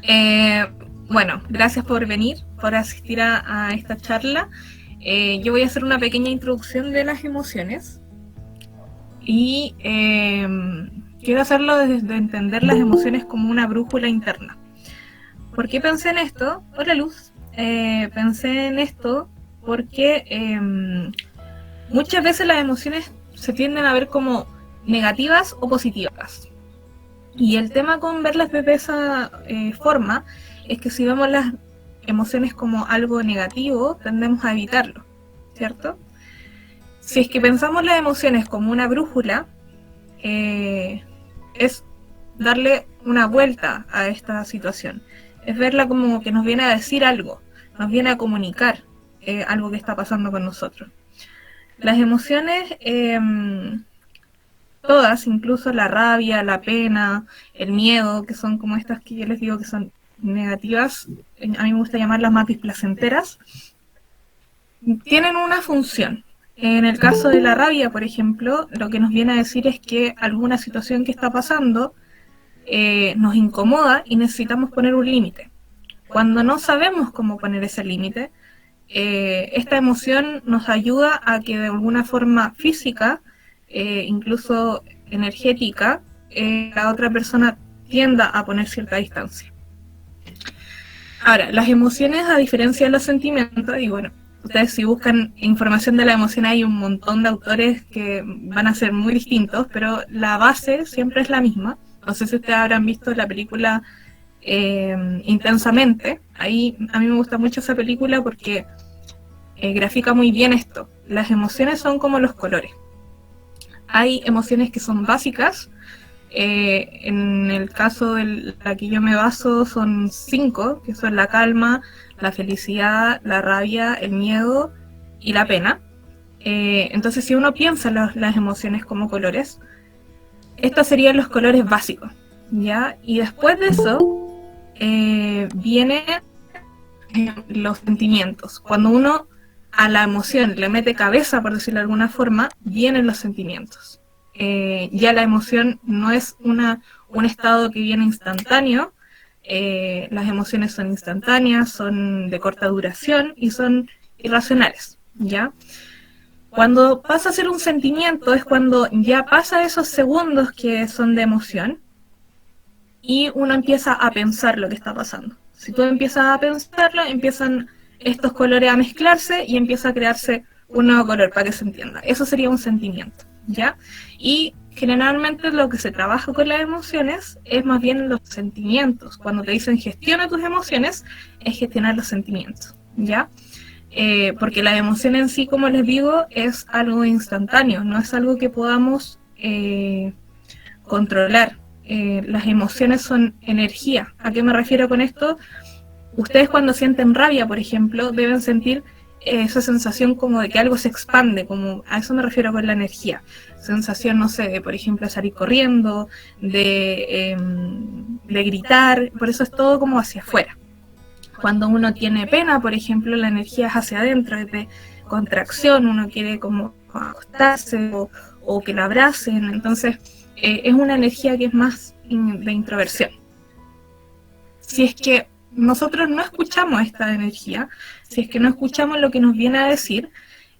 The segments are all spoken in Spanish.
Eh, bueno, gracias por venir, por asistir a esta charla. Yo voy a hacer una pequeña introducción de las emociones y quiero hacerlo desde entender las emociones como una brújula interna. ¿Por qué pensé en esto? Hola Luz. Pensé en esto porque muchas veces las emociones se tienden a ver como negativas o positivas. Y el tema con verlas desde esa forma es que si vemos las emociones como algo negativo, tendemos a evitarlo, ¿cierto? Si es que pensamos las emociones como una brújula, es darle una vuelta a esta situación. Es verla como que nos viene a decir algo, nos viene a comunicar algo que está pasando con nosotros. Las emociones, todas, incluso la rabia, la pena, el miedo, que son como estas que yo les digo que son negativas, a mí me gusta llamarlas más displacenteras, tienen una función. En el caso de la rabia, por ejemplo, lo que nos viene a decir es que alguna situación que está pasando nos incomoda y necesitamos poner un límite. Cuando no sabemos cómo poner ese límite, esta emoción nos ayuda a que de alguna forma física, incluso energética, la otra persona tienda a poner cierta distancia. Ahora, las emociones, a diferencia de los sentimientos, y bueno, ustedes si buscan información de la emoción hay un montón de autores que van a ser muy distintos, pero la base siempre es la misma. No sé si ustedes habrán visto la película Intensamente. Ahí a mí me gusta mucho esa película porque grafica muy bien esto. Las emociones son como los colores. Hay emociones que son básicas. En el caso de la que yo me baso son 5, que son la calma, la felicidad, la rabia, el miedo y la pena. Entonces si uno piensa las emociones como colores, estos serían los colores básicos, ¿ya? Y después de eso vienen los sentimientos. Cuando uno a la emoción le mete cabeza, por decirlo de alguna forma, vienen los sentimientos. Ya la emoción no es un estado que viene instantáneo, las emociones son instantáneas, son de corta duración y son irracionales, ¿ya? Cuando pasa a ser un sentimiento es cuando ya pasa esos segundos que son de emoción y uno empieza a pensar lo que está pasando. Si tú empiezas a pensarlo, empiezan estos colores a mezclarse y empieza a crearse un nuevo color, para que se entienda. Eso sería un sentimiento, ¿ya? Y generalmente lo que se trabaja con las emociones es más bien los sentimientos. Cuando te dicen gestiona tus emociones, es gestionar los sentimientos, ¿ya? Porque la emoción en sí, como les digo, es algo instantáneo, no es algo que podamos controlar. Las emociones son energía. ¿A qué me refiero con esto? Ustedes cuando sienten rabia, por ejemplo, deben sentir esa sensación como de que algo se expande, como a eso me refiero con la energía. Sensación, no sé, de por ejemplo salir corriendo, de gritar, por eso es todo como hacia afuera. Cuando uno tiene pena, por ejemplo, la energía es hacia adentro, es de contracción, uno quiere como acostarse o que la abracen, entonces es una energía que es más de introversión. Si es que nosotros no escuchamos esta energía, si es que no escuchamos lo que nos viene a decir,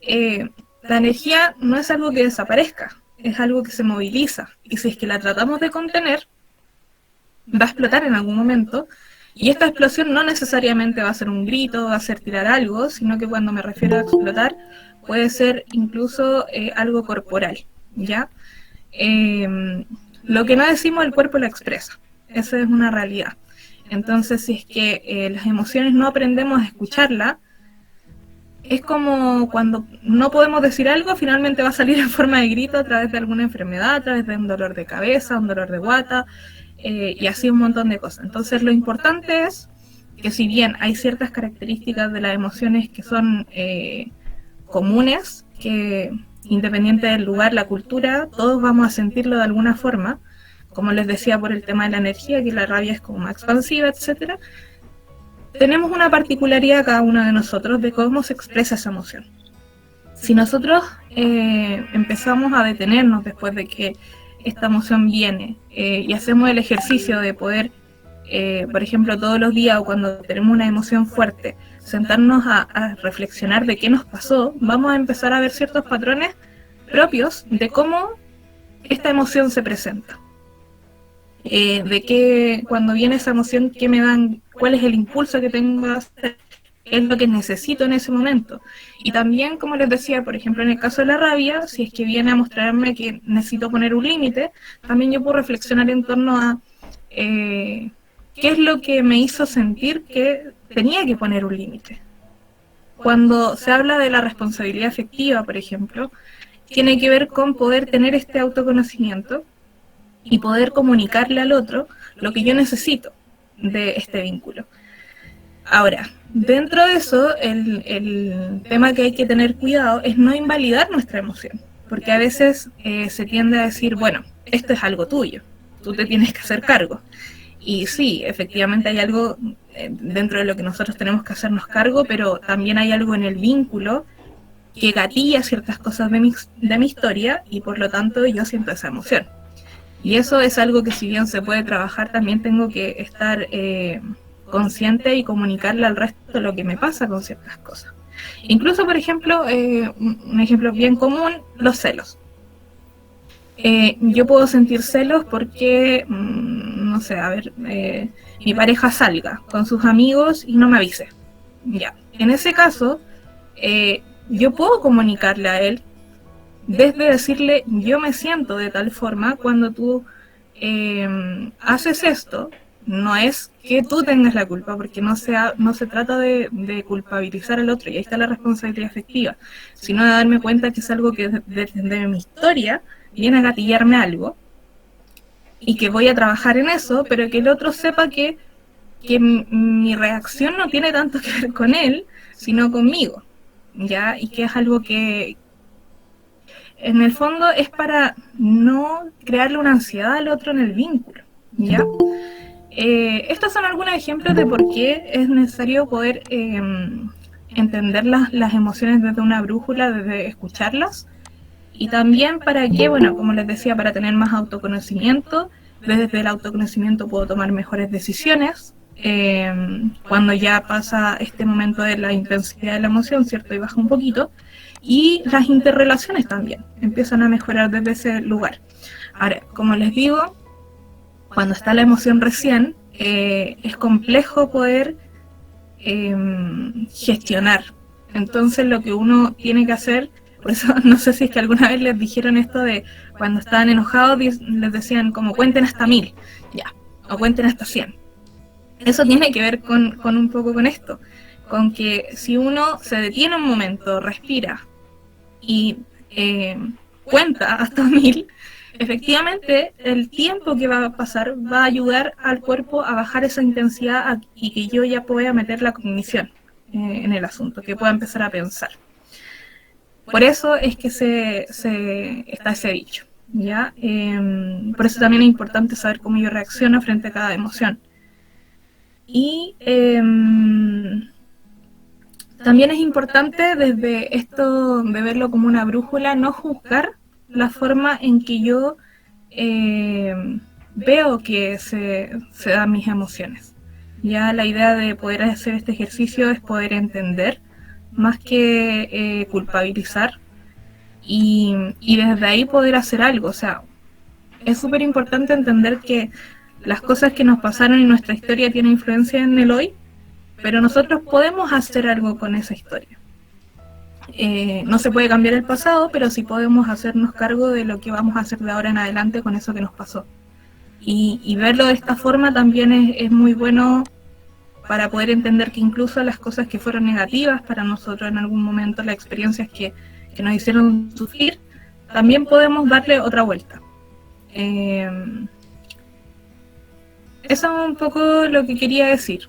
la energía no es algo que desaparezca, es algo que se moviliza, y si es que la tratamos de contener, va a explotar en algún momento. Y esta explosión no necesariamente va a ser un grito, va a ser tirar algo, sino que cuando me refiero a explotar puede ser incluso algo corporal, ¿ya? Lo que no decimos el cuerpo lo expresa, esa es una realidad. Entonces, si es que las emociones no aprendemos a escucharla, es como cuando no podemos decir algo, finalmente va a salir en forma de grito a través de alguna enfermedad, a través de un dolor de cabeza, un dolor de guata, y así un montón de cosas. Entonces lo importante es que si bien hay ciertas características de las emociones que son comunes, que independiente del lugar, la cultura, todos vamos a sentirlo de alguna forma, como les decía por el tema de la energía, que la rabia es como más expansiva, etcétera. Tenemos una particularidad cada uno de nosotros de cómo se expresa esa emoción. Si nosotros empezamos a detenernos después de que esta emoción viene y hacemos el ejercicio de poder por ejemplo, todos los días o cuando tenemos una emoción fuerte, sentarnos a reflexionar de qué nos pasó, vamos a empezar a ver ciertos patrones propios de cómo esta emoción se presenta. De qué, cuando viene esa emoción, qué me dan, cuál es el impulso que tengo a hacer, qué es lo que necesito en ese momento. Y también, como les decía, por ejemplo, en el caso de la rabia, si es que viene a mostrarme que necesito poner un límite, también yo puedo reflexionar en torno a qué es lo que me hizo sentir que tenía que poner un límite. Cuando se habla de la responsabilidad afectiva, por ejemplo, tiene que ver con poder tener este autoconocimiento y poder comunicarle al otro lo que yo necesito de este vínculo. Ahora, dentro de eso, el tema que hay que tener cuidado es no invalidar nuestra emoción, porque a veces se tiende a decir, bueno, esto es algo tuyo, tú te tienes que hacer cargo. Y sí, efectivamente hay algo dentro de lo que nosotros tenemos que hacernos cargo, pero también hay algo en el vínculo que gatilla ciertas cosas de mi historia y por lo tanto yo siento esa emoción. Y eso es algo que si bien se puede trabajar, también tengo que estar consciente y comunicarle al resto lo que me pasa con ciertas cosas. Incluso, por ejemplo, un ejemplo bien común, los celos. Yo puedo sentir celos porque, no sé, a ver, mi pareja salga con sus amigos y no me avise. Ya, en ese caso, yo puedo comunicarle a él desde decirle, yo me siento de tal forma cuando tú haces esto, no es que tú tengas la culpa, porque no se trata de culpabilizar al otro, y ahí está la responsabilidad afectiva, sino de darme cuenta que es algo que desde mi historia viene a gatillarme algo, y que voy a trabajar en eso, pero que el otro sepa que mi reacción no tiene tanto que ver con él, sino conmigo, ¿ya? Y que es algo que, en el fondo es para no crearle una ansiedad al otro en el vínculo, ¿ya? Estos son algunos ejemplos de por qué es necesario poder entender las emociones desde una brújula, desde escucharlas, y también para que, bueno, como les decía, para tener más autoconocimiento, desde el autoconocimiento puedo tomar mejores decisiones, cuando ya pasa este momento de la intensidad de la emoción, ¿cierto? Y baja un poquito, y las interrelaciones también empiezan a mejorar desde ese lugar. Ahora, como les digo, cuando está la emoción recién, es complejo poder gestionar. Entonces lo que uno tiene que hacer, por eso no sé si es que alguna vez les dijeron esto de cuando estaban enojados, les decían como cuenten hasta 1000, ya, o cuenten hasta 100. Eso tiene que ver con un poco con esto, con que si uno se detiene un momento, respira y cuenta hasta 1000, efectivamente el tiempo que va a pasar va a ayudar al cuerpo a bajar esa intensidad y que yo ya pueda meter la cognición en el asunto, que pueda empezar a pensar. Por eso es que está ese dicho, ¿ya? Por eso también es importante saber cómo yo reacciono frente a cada emoción. Y también es importante desde esto de verlo como una brújula, no juzgar la forma en que yo veo que se dan mis emociones. Ya la idea de poder hacer este ejercicio es poder entender más que culpabilizar y desde ahí poder hacer algo. O sea, es súper importante entender que las cosas que nos pasaron en nuestra historia tienen influencia en el hoy, pero nosotros podemos hacer algo con esa historia. No se puede cambiar el pasado, pero sí podemos hacernos cargo de lo que vamos a hacer de ahora en adelante con eso que nos pasó. Y verlo de esta forma también es muy bueno para poder entender que incluso las cosas que fueron negativas para nosotros en algún momento, las experiencias que nos hicieron sufrir, también podemos darle otra vuelta. Eso es un poco lo que quería decir.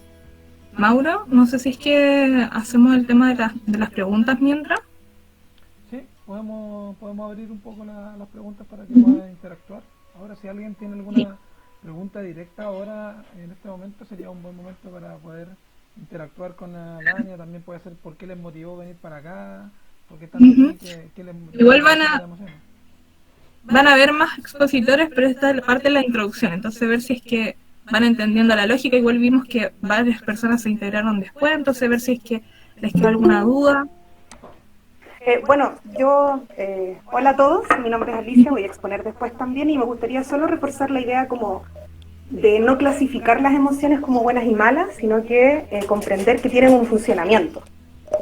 Mauro, no sé si es que hacemos el tema de las preguntas mientras. Sí, podemos abrir un poco las preguntas para que puedan interactuar. Ahora, si alguien tiene alguna pregunta directa ahora, en este momento, sería un buen momento para poder interactuar con la Dania. También puede ser por qué les motivó venir para acá, por qué están aquí, qué les motivó. Igual van a haber más expositores, pero esta es la parte de la introducción, entonces ver si es que van entendiendo la lógica. Igual vimos que varias personas se integraron después, entonces ver si es que les quedó alguna duda. Hola a todos, mi nombre es Alicia, voy a exponer después también y me gustaría solo reforzar la idea como de no clasificar las emociones como buenas y malas, sino que comprender que tienen un funcionamiento.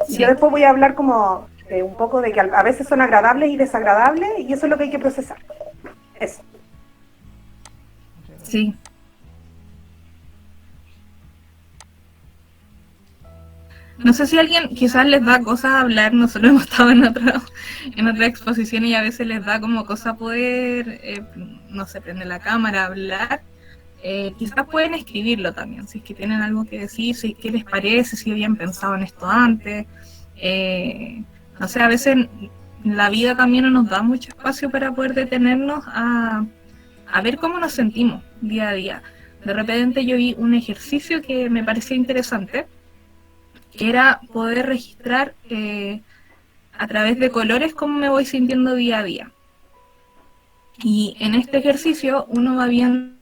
Sí. Yo después voy a hablar como un poco de que a veces son agradables y desagradables y eso es lo que hay que procesar. Eso. Sí. No sé si a alguien quizás les da cosas hablar, nosotros hemos estado en otra exposición y a veces les da como cosa poder, no sé, prender la cámara, hablar. Quizás pueden escribirlo también, si es que tienen algo que decir, si qué les parece, si habían pensado en esto antes. No sé, a veces la vida también no nos da mucho espacio para poder detenernos a ver cómo nos sentimos día a día. De repente yo vi un ejercicio que me parecía interesante, que era poder registrar a través de colores cómo me voy sintiendo día a día. Y en este ejercicio uno va viendo,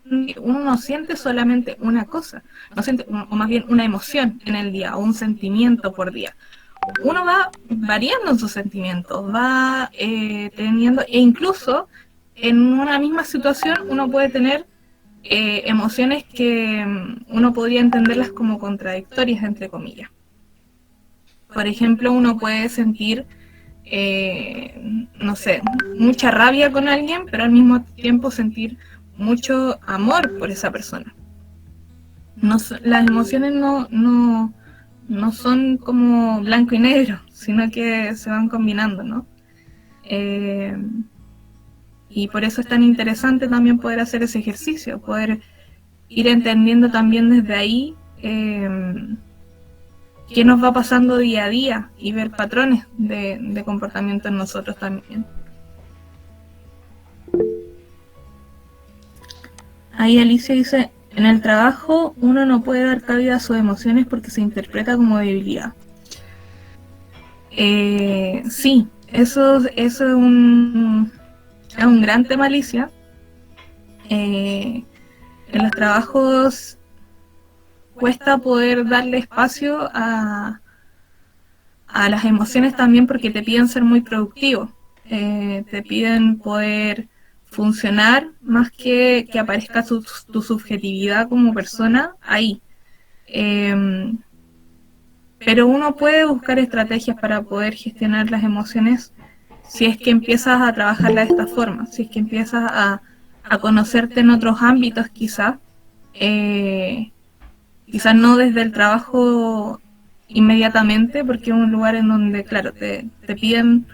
uno no siente solamente una cosa, no siente, o más bien una emoción en el día, o un sentimiento por día. Uno va variando en sus sentimientos, va teniendo, e incluso en una misma situación uno puede tener emociones que uno podría entenderlas como contradictorias, entre comillas. Por ejemplo, uno puede sentir, no sé, mucha rabia con alguien, pero al mismo tiempo sentir mucho amor por esa persona. No, las emociones no son como blanco y negro, sino que se van combinando, ¿no? Y por eso es tan interesante también poder hacer ese ejercicio, poder ir entendiendo también desde ahí qué nos va pasando día a día y ver patrones de comportamiento en nosotros también. Ahí Alicia dice, en el trabajo uno no puede dar cabida a sus emociones porque se interpreta como debilidad. Sí, eso es un gran tema, Alicia. En los trabajos cuesta poder darle espacio a las emociones también porque te piden ser muy productivo, te piden poder funcionar más que aparezca tu subjetividad como persona ahí. Pero uno puede buscar estrategias para poder gestionar las emociones si es que empiezas a trabajarla de esta forma, si es que empiezas a conocerte en otros ámbitos quizás no desde el trabajo inmediatamente, porque es un lugar en donde, claro, te piden,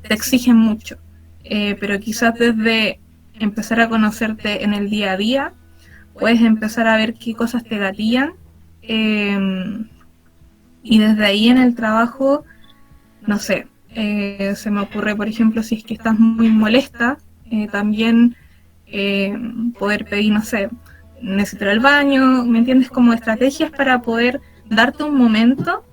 te exigen mucho, pero quizás desde empezar a conocerte en el día a día, puedes empezar a ver qué cosas te gatillan, y desde ahí en el trabajo, no sé, se me ocurre, por ejemplo, si es que estás muy molesta, también poder pedir, no sé, necesito ir al baño, ¿me entiendes? Como estrategias para poder darte un momento,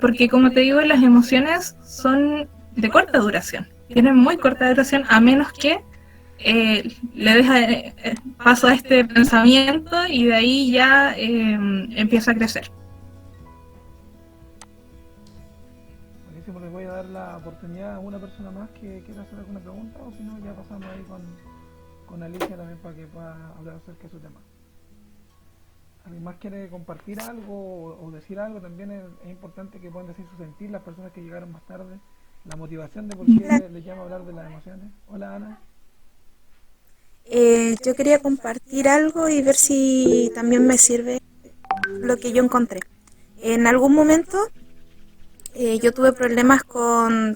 porque como te digo, las emociones son de corta duración, tienen muy corta duración, a menos que le des paso a este pensamiento y de ahí ya empieza a crecer. Buenísimo, les voy a dar la oportunidad a una persona más que quiera hacer alguna pregunta, o si no, ya pasamos ahí con Alicia también para que pueda hablar acerca de su tema. ¿Alguien más quiere compartir algo o decir algo? También es importante que puedan decir su sentir las personas que llegaron más tarde, la motivación de por qué les llama a hablar de las emociones. Hola, Ana. Yo quería compartir algo y ver si también me sirve lo que yo encontré. En algún momento yo tuve problemas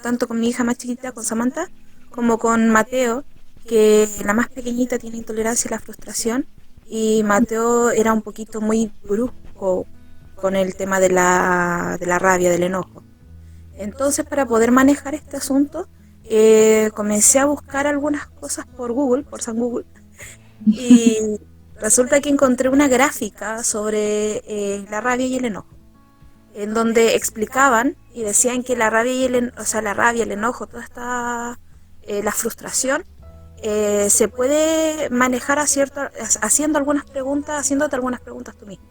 tanto con mi hija más chiquita, con Samantha, como con Mateo, que la más pequeñita tiene intolerancia a la frustración, y Mateo era un poquito muy brusco con el tema de la rabia, del enojo. Entonces, para poder manejar este asunto, comencé a buscar algunas cosas por Google, por San Google, y resulta que encontré una gráfica sobre la rabia y el enojo, en donde explicaban y decían que la rabia y el enojo, toda esta la frustración se puede manejar haciendo algunas preguntas, haciéndote algunas preguntas tú mismo.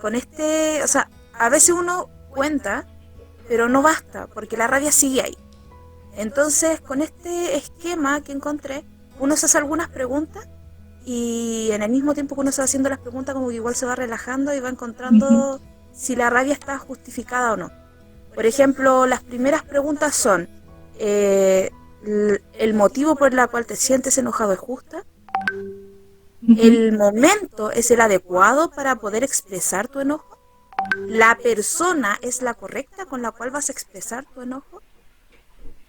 Con o sea, a veces uno cuenta, pero no basta, porque la rabia sigue ahí. Entonces, con este esquema que encontré, uno se hace algunas preguntas y en el mismo tiempo que uno se va haciendo las preguntas, como que igual se va relajando y va encontrando si la rabia está justificada o no. Por ejemplo, las primeras preguntas son, ¿el motivo por el cual te sientes enojado es justa? ¿El momento es el adecuado para poder expresar tu enojo? ¿La persona es la correcta con la cual vas a expresar tu enojo?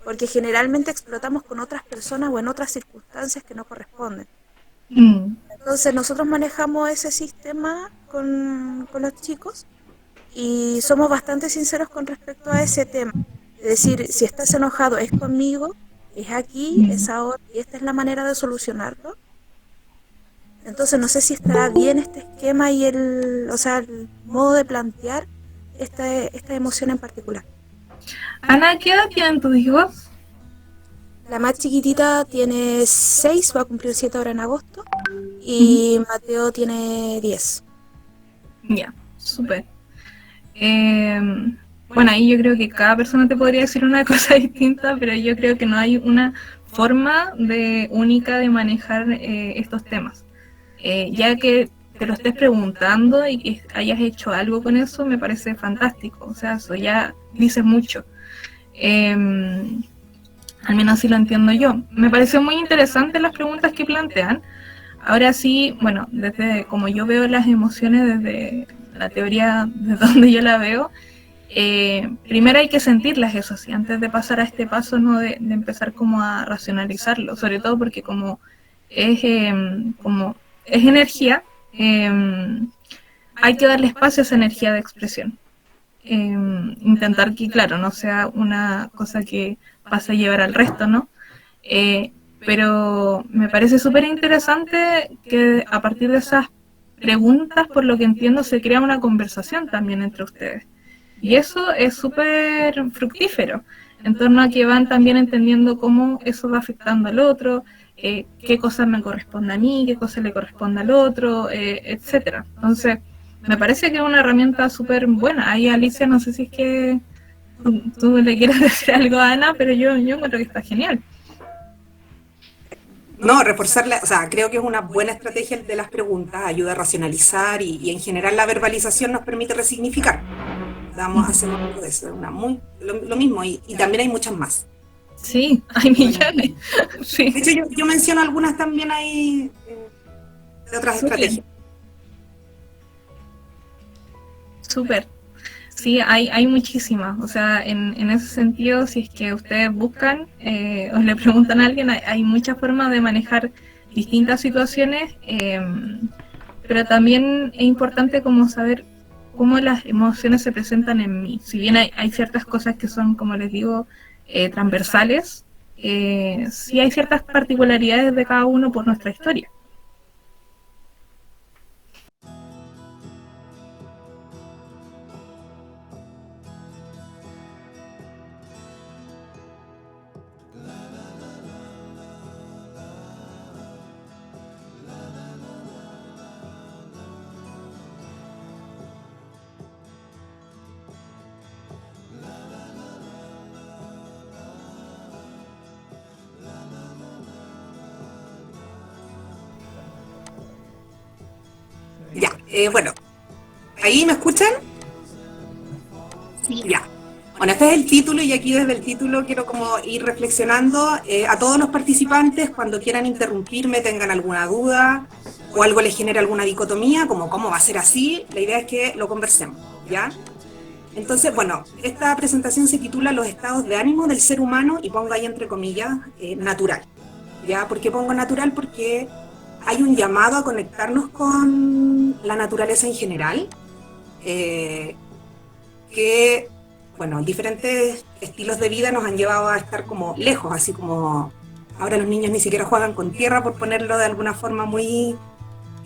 Porque generalmente explotamos con otras personas o en otras circunstancias que no corresponden. Entonces nosotros manejamos ese sistema con los chicos y somos bastante sinceros con respecto a ese tema. Es decir, si estás enojado es conmigo, es aquí, es ahora, y esta es la manera de solucionarlo. Entonces no sé si estará bien este esquema y el modo de plantear esta emoción en particular. Ana, ¿qué edad tienen tus hijos? La más chiquitita tiene 6, va a cumplir 7 ahora en agosto, y Mateo tiene 10. Ya, súper. Bueno, ahí yo creo que cada persona te podría decir una cosa distinta, pero yo creo que no hay una forma única de manejar estos temas. Ya que te lo estés preguntando y que hayas hecho algo con eso, me parece fantástico. O sea, eso ya dice mucho. Al menos así lo entiendo yo. Me pareció muy interesante las preguntas que plantean. Ahora sí, bueno, desde como yo veo las emociones, desde la teoría de donde yo la veo, primero hay que sentirlas, eso sí, antes de pasar a este paso, ¿no? de empezar como a racionalizarlo, sobre todo porque como es energía, hay que darle espacio a esa energía de expresión. Intentar que, claro, no sea una cosa que pase a llevar al resto, ¿no? Pero me parece súper interesante que a partir de esas preguntas, por lo que entiendo, se crea una conversación también entre ustedes. Y eso es súper fructífero, en torno a que van también entendiendo cómo eso va afectando al otro, qué cosas me corresponde a mí, qué cosas le corresponde al otro, etcétera. Entonces, me parece que es una herramienta súper buena. Ahí, Alicia, no sé si es que tú le quieres decir algo a Ana, pero yo encuentro que está genial. No, reforzarla, o sea, creo que es una buena estrategia de las preguntas, ayuda a racionalizar y en general la verbalización nos permite resignificar. Vamos a hacer eso, lo mismo y también hay muchas más. Sí, hay millones. Sí. De hecho, yo menciono algunas también ahí de otras estrategias. Súper. Sí, hay muchísimas. O sea, en ese sentido, si es que ustedes buscan o le preguntan a alguien, hay muchas formas de manejar distintas situaciones, pero también es importante como saber cómo las emociones se presentan en mí. Si bien hay ciertas cosas que son, como les digo, transversales, sí hay ciertas particularidades de cada uno por nuestra historia. Bueno, ¿ahí me escuchan? Sí. Ya. Bueno, este es el título y aquí desde el título quiero como ir reflexionando a todos los participantes cuando quieran interrumpirme, tengan alguna duda o algo les genere alguna dicotomía, como cómo va a ser así, la idea es que lo conversemos, ¿ya? Entonces, bueno, esta presentación se titula Los estados de ánimo del ser humano y pongo ahí entre comillas natural, ¿ya? ¿Por qué pongo natural? Porque hay un llamado a conectarnos con la naturaleza en general, que, bueno, diferentes estilos de vida nos han llevado a estar como lejos, así como ahora los niños ni siquiera juegan con tierra, por ponerlo de alguna forma muy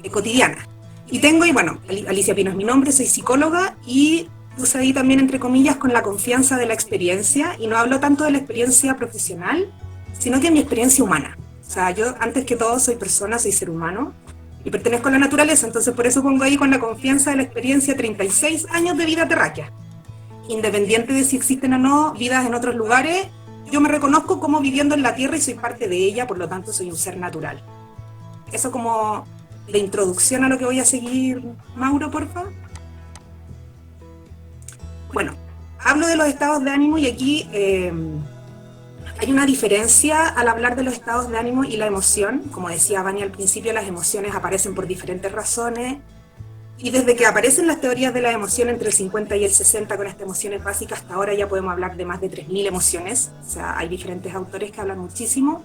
cotidiana. Y bueno, Alicia Pino es mi nombre, soy psicóloga y puse ahí también entre comillas con la confianza de la experiencia, y no hablo tanto de la experiencia profesional, sino que mi experiencia humana. O sea, yo antes que todo soy persona, soy ser humano y pertenezco a la naturaleza, entonces por eso pongo ahí con la confianza de la experiencia 36 años de vida terráquea. Independiente de si existen o no vidas en otros lugares, yo me reconozco como viviendo en la Tierra y soy parte de ella, por lo tanto soy un ser natural. Eso como de introducción a lo que voy a seguir. Mauro, por favor. Bueno, hablo de los estados de ánimo y aquí hay una diferencia al hablar de los estados de ánimo y la emoción. Como decía Vani al principio, las emociones aparecen por diferentes razones. Y desde que aparecen las teorías de la emoción entre el 50 y el 60 con estas emociones básicas, hasta ahora ya podemos hablar de más de 3.000 emociones. O sea, hay diferentes autores que hablan muchísimo.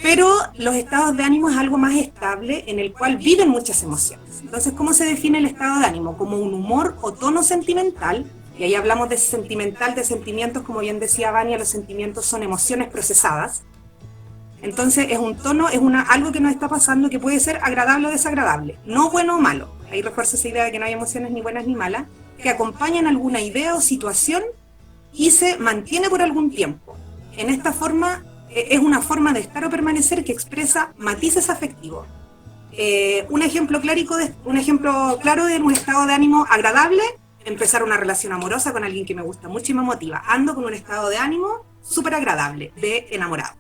Pero los estados de ánimo es algo más estable en el cual viven muchas emociones. Entonces, ¿cómo se define el estado de ánimo? Como un humor o tono sentimental. Y ahí hablamos de sentimental, de sentimientos, como bien decía Vania, los sentimientos son emociones procesadas. Entonces es un tono, es algo que nos está pasando que puede ser agradable o desagradable, no bueno o malo. Ahí refuerzo esa idea de que no hay emociones ni buenas ni malas, que acompañan alguna idea o situación y se mantiene por algún tiempo. En esta forma, es una forma de estar o permanecer que expresa matices afectivos. Un ejemplo claro de un estado de ánimo agradable: empezar una relación amorosa con alguien que me gusta mucho y me motiva. Ando con un estado de ánimo súper agradable, de enamorado.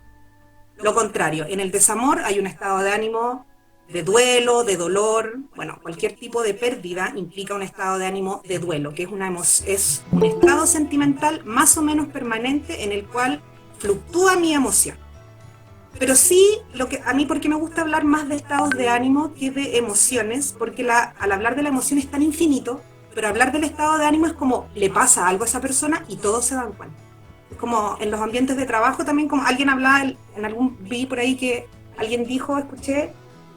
Lo contrario, en el desamor hay un estado de ánimo de duelo, de dolor. Bueno, cualquier tipo de pérdida implica un estado de ánimo de duelo, que es un estado sentimental más o menos permanente en el cual fluctúa mi emoción. Pero sí, a mí porque me gusta hablar más de estados de ánimo que de emociones, porque al hablar de la emoción es tan infinito, pero hablar del estado de ánimo es como le pasa algo a esa persona y todos se dan cuenta. Es como en los ambientes de trabajo también, como alguien hablaba, vi por ahí que alguien dijo, escuché,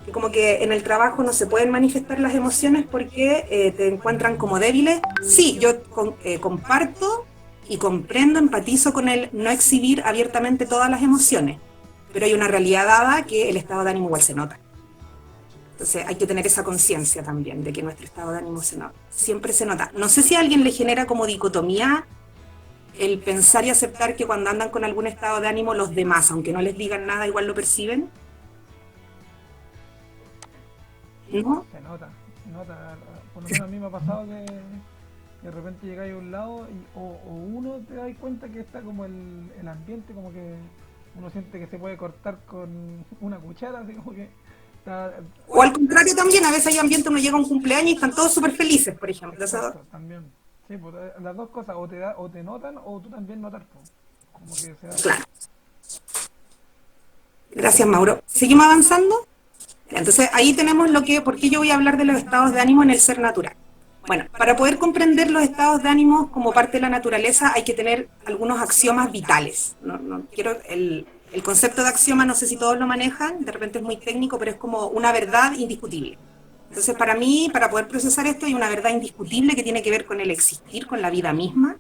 que como que en el trabajo no se pueden manifestar las emociones porque te encuentran como débiles. Sí, yo comparto y comprendo, empatizo con el no exhibir abiertamente todas las emociones, pero hay una realidad dada que el estado de ánimo igual se nota. Entonces hay que tener esa conciencia también de que nuestro estado de ánimo siempre se nota. No sé si a alguien le genera como dicotomía el pensar y aceptar que cuando andan con algún estado de ánimo los demás, aunque no les digan nada, igual lo perciben. ¿No? Se nota. Por lo menos a mí me ha pasado que de repente llegáis a un lado o uno te das cuenta que está como el ambiente, como que uno siente que se puede cortar con una cuchara, así como que está... O al contrario también, a veces hay ambiente, uno llega a un cumpleaños y están todos súper felices, por ejemplo. Exacto, también. Sí, pues las dos cosas, o te notan o tú también notas, pues, como que sea... Claro. Gracias, Mauro. ¿Seguimos avanzando? Entonces ahí tenemos por qué yo voy a hablar de los estados de ánimo en el ser natural. Bueno, para poder comprender los estados de ánimo como parte de la naturaleza hay que tener algunos axiomas vitales. El concepto de axioma no sé si todos lo manejan, de repente es muy técnico, pero es como una verdad indiscutible. Entonces para mí, para poder procesar esto, hay una verdad indiscutible que tiene que ver con el existir, con la vida misma.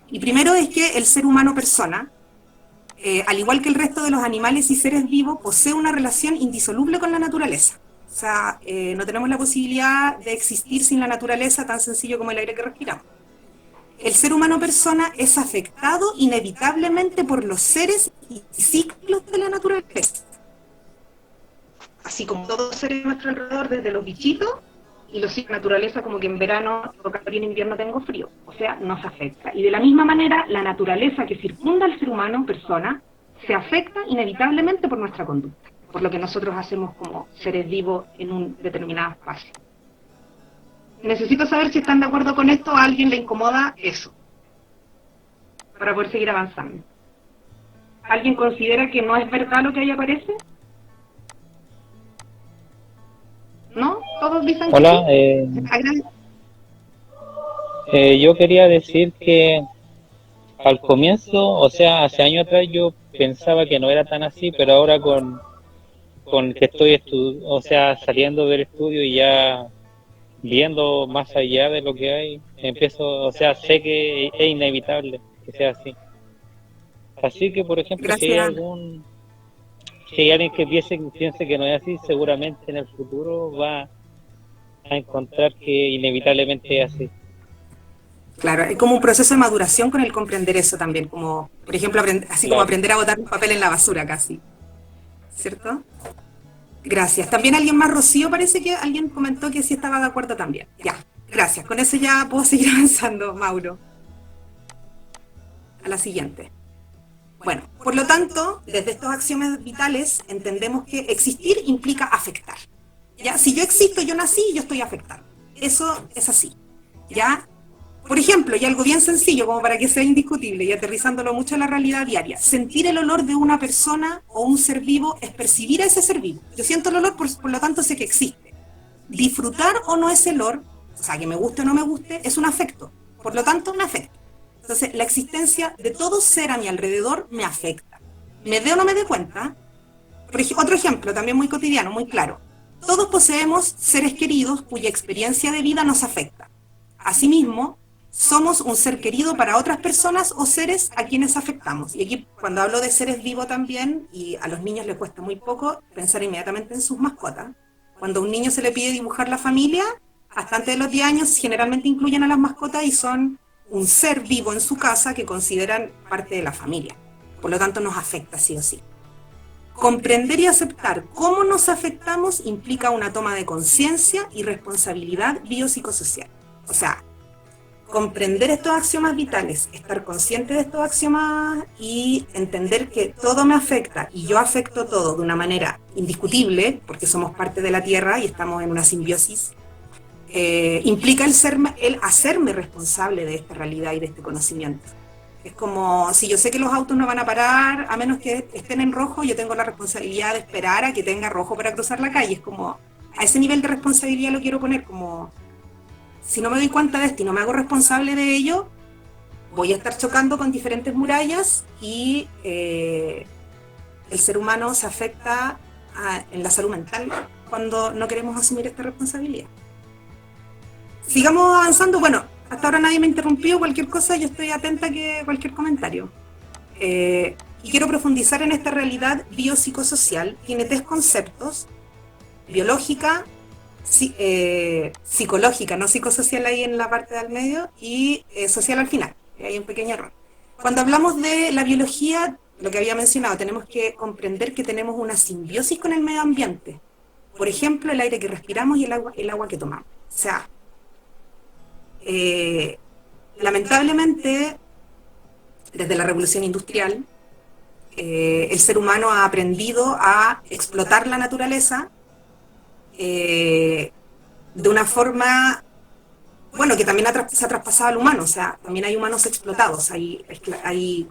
Y primero es que el ser humano persona, al igual que el resto de los animales y seres vivos, posee una relación indisoluble con la naturaleza. O sea, no tenemos la posibilidad de existir sin la naturaleza, tan sencillo como el aire que respiramos. El ser humano persona es afectado inevitablemente por los seres y ciclos de la naturaleza. Así como todos los seres a nuestro alrededor, desde los bichitos y los ciclos de naturaleza, como que en verano tengo calor y en invierno tengo frío. O sea, nos afecta. Y de la misma manera, la naturaleza que circunda al ser humano, persona, se afecta inevitablemente por nuestra conducta, por lo que nosotros hacemos como seres vivos en un determinado espacio. Necesito saber si están de acuerdo con esto o a alguien le incomoda eso, para poder seguir avanzando. ¿Alguien considera que no es verdad lo que ahí aparece? ¿No? ¿Todos dicen Hola, que sí? yo quería decir que al comienzo, o sea, hace años atrás yo pensaba que no era tan así, pero ahora con que estoy saliendo del estudio y ya viendo más allá de lo que hay, sé que es inevitable que sea así. Así que, por ejemplo, si hay alguien que piense que no es así, seguramente en el futuro va a encontrar que inevitablemente es así. Claro, hay como un proceso de maduración con el comprender eso también, como, por ejemplo, como aprender a botar un papel en la basura casi. ¿cierto? Gracias. También alguien más, Rocío, parece que alguien comentó que sí estaba de acuerdo también. Ya, gracias. Con eso ya puedo seguir avanzando, Mauro. A la siguiente. Bueno, por lo tanto, desde estos axiomas vitales entendemos que existir implica afectar. ¿Ya? Si yo existo, yo nací, yo estoy afectado. Eso es así. ¿Ya? Por ejemplo, y algo bien sencillo, como para que sea indiscutible y aterrizándolo mucho en la realidad diaria, sentir el olor de una persona o un ser vivo es percibir a ese ser vivo. Yo siento el olor, por lo tanto sé que existe. Disfrutar o no ese olor, o sea, que me guste o no me guste, es un afecto. Por lo tanto, un afecto. Entonces, la existencia de todo ser a mi alrededor me afecta. Me dé o no me dé cuenta. Otro ejemplo, también muy cotidiano, muy claro. Todos poseemos seres queridos cuya experiencia de vida nos afecta. Asimismo, somos un ser querido para otras personas o seres a quienes afectamos. Y aquí, cuando hablo de seres vivos también, y a los niños les cuesta muy poco pensar inmediatamente en sus mascotas. Cuando a un niño se le pide dibujar la familia, hasta antes de los 10 años generalmente incluyen a las mascotas y son un ser vivo en su casa que consideran parte de la familia. Por lo tanto, nos afecta sí o sí. Comprender y aceptar cómo nos afectamos implica una toma de conciencia y responsabilidad biopsicosocial. O sea, comprender estos axiomas vitales, estar consciente de estos axiomas y entender que todo me afecta y yo afecto todo de una manera indiscutible, porque somos parte de la Tierra y estamos en una simbiosis, implica el hacerme responsable de esta realidad y de este conocimiento. Es como, si yo sé que los autos no van a parar, a menos que estén en rojo, yo tengo la responsabilidad de esperar a que tenga rojo para cruzar la calle. Es como, a ese nivel de responsabilidad lo quiero poner, como, si no me doy cuenta de esto y no me hago responsable de ello, voy a estar chocando con diferentes murallas y el ser humano se afecta en la salud mental cuando no queremos asumir esta responsabilidad. Sigamos avanzando. Bueno, hasta ahora nadie me ha interrumpido. Cualquier cosa, yo estoy atenta a cualquier comentario. Y quiero profundizar en esta realidad biopsicosocial. Tiene 3 conceptos: biológica, psicológica, no psicosocial ahí en la parte del medio, y social al final. Hay un pequeño error. Cuando hablamos de la biología, lo que había mencionado, tenemos que comprender que tenemos una simbiosis con el medio ambiente. Por ejemplo, el aire que respiramos y el agua que tomamos. O sea, lamentablemente, desde la revolución industrial, el ser humano ha aprendido a explotar la naturaleza de una forma, bueno, que también se ha traspasado al humano. O sea, también hay humanos explotados, hay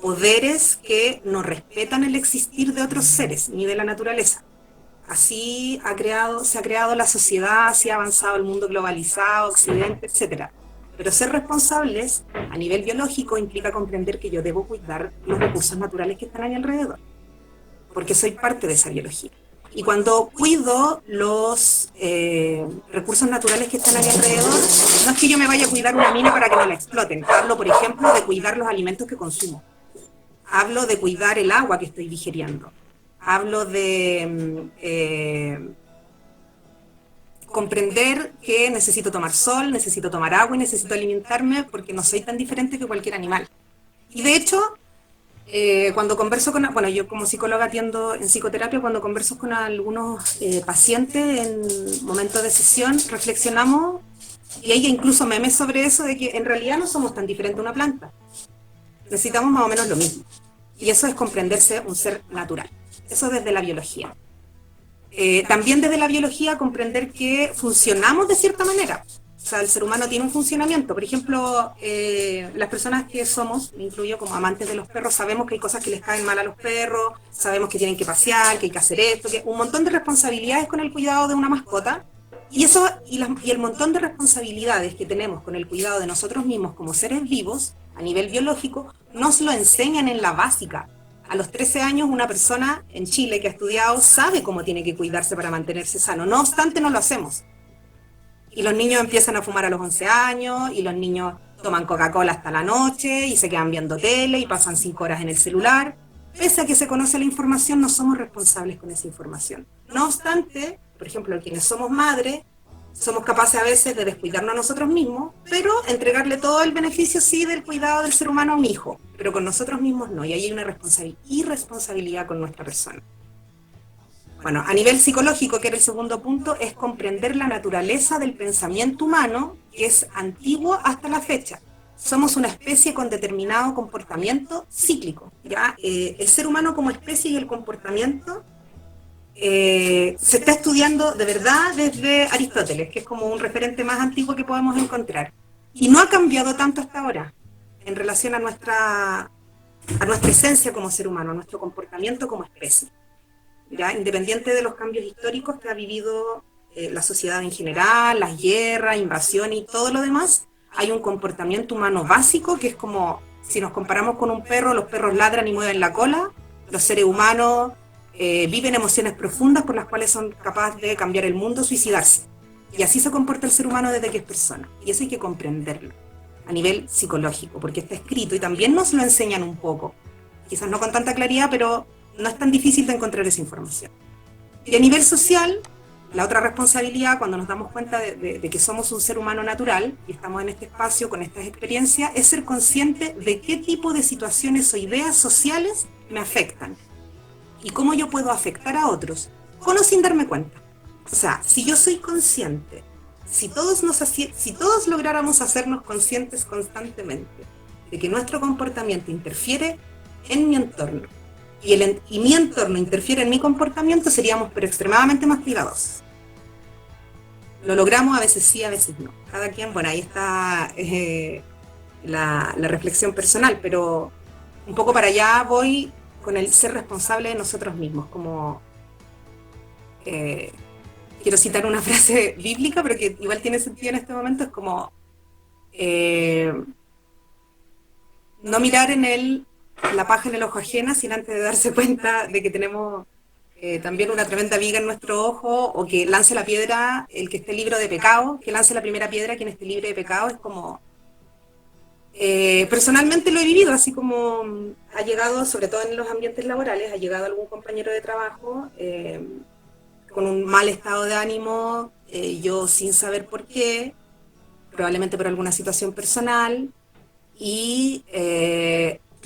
poderes que no respetan el existir de otros seres ni de la naturaleza. Así se ha creado la sociedad, así ha avanzado el mundo globalizado, Occidente, etc. Pero ser responsables a nivel biológico implica comprender que yo debo cuidar los recursos naturales que están a mi alrededor, porque soy parte de esa biología. Y cuando cuido los recursos naturales que están a mi alrededor, no es que yo me vaya a cuidar una mina para que no la exploten. Hablo, por ejemplo, de cuidar los alimentos que consumo. Hablo de cuidar el agua que estoy digiriendo. Hablo de comprender que necesito tomar sol, necesito tomar agua y necesito alimentarme porque no soy tan diferente que cualquier animal. Y de hecho, cuando converso bueno, yo como psicóloga atiendo en psicoterapia, cuando converso con algunos pacientes en momentos de sesión, reflexionamos, y hay incluso memes sobre eso, de que en realidad no somos tan diferentes de una planta. Necesitamos más o menos lo mismo. Y eso es comprenderse un ser natural. Eso desde la biología. También desde la biología comprender que funcionamos de cierta manera. O sea, el ser humano tiene un funcionamiento. Por ejemplo, las personas que somos, me incluyo como amantes de los perros, sabemos que hay cosas que les caen mal a los perros, sabemos que tienen que pasear, que hay que hacer esto, que un montón de responsabilidades con el cuidado de una mascota. Y el montón de responsabilidades que tenemos con el cuidado de nosotros mismos como seres vivos, a nivel biológico, nos lo enseñan en la básica. A los 13 años una persona en Chile que ha estudiado sabe cómo tiene que cuidarse para mantenerse sano. No obstante, no lo hacemos. Y los niños empiezan a fumar a los 11 años, y los niños toman Coca-Cola hasta la noche, y se quedan viendo tele, y pasan 5 horas en el celular. Pese a que se conoce la información, no somos responsables con esa información. No obstante, por ejemplo, quienes somos madres, somos capaces a veces de descuidarnos a nosotros mismos, pero entregarle todo el beneficio, sí, del cuidado del ser humano a un hijo, pero con nosotros mismos no, y ahí hay una irresponsabilidad con nuestra persona. Bueno, a nivel psicológico, que era el segundo punto, es comprender la naturaleza del pensamiento humano, que es antiguo hasta la fecha. Somos una especie con determinado comportamiento cíclico, ¿ya? El ser humano como especie y el comportamiento se está estudiando de verdad desde Aristóteles, que es como un referente más antiguo que podemos encontrar. Y no ha cambiado tanto hasta ahora en relación a nuestra esencia como ser humano, a nuestro comportamiento como especie. ¿Ya? Independiente de los cambios históricos que ha vivido la sociedad en general, las guerras, invasiones y todo lo demás, hay un comportamiento humano básico que es como, si nos comparamos con un perro, los perros ladran y mueven la cola, los seres humanos viven emociones profundas por las cuales son capaces de cambiar el mundo, suicidarse. Y así se comporta el ser humano desde que es persona. Y eso hay que comprenderlo a nivel psicológico, porque está escrito y también nos lo enseñan un poco. Quizás no con tanta claridad, pero no es tan difícil de encontrar esa información. Y a nivel social, la otra responsabilidad, cuando nos damos cuenta de que somos un ser humano natural y estamos en este espacio con estas experiencias, es ser consciente de qué tipo de situaciones o ideas sociales me afectan y cómo yo puedo afectar a otros, con o sin darme cuenta. O sea, si yo soy consciente, si todos lográramos hacernos conscientes constantemente de que nuestro comportamiento interfiere en mi entorno, y mi entorno interfiere en mi comportamiento, seríamos pero extremadamente más cuidadosos. Lo logramos, a veces sí, a veces no. Cada quien, bueno, ahí está la reflexión personal, pero un poco para allá voy con el ser responsable de nosotros mismos, como quiero citar una frase bíblica, pero que igual tiene sentido en este momento, es como no mirar la paja en el ojo ajena sin antes de darse cuenta de que tenemos también una tremenda viga en nuestro ojo, o que lance la piedra el que esté libre de pecado, que lance la primera piedra quien esté libre de pecado. Es como personalmente lo he vivido, así como ha llegado, sobre todo en los ambientes laborales, ha llegado algún compañero de trabajo con un mal estado de ánimo, yo sin saber por qué, probablemente por alguna situación personal, y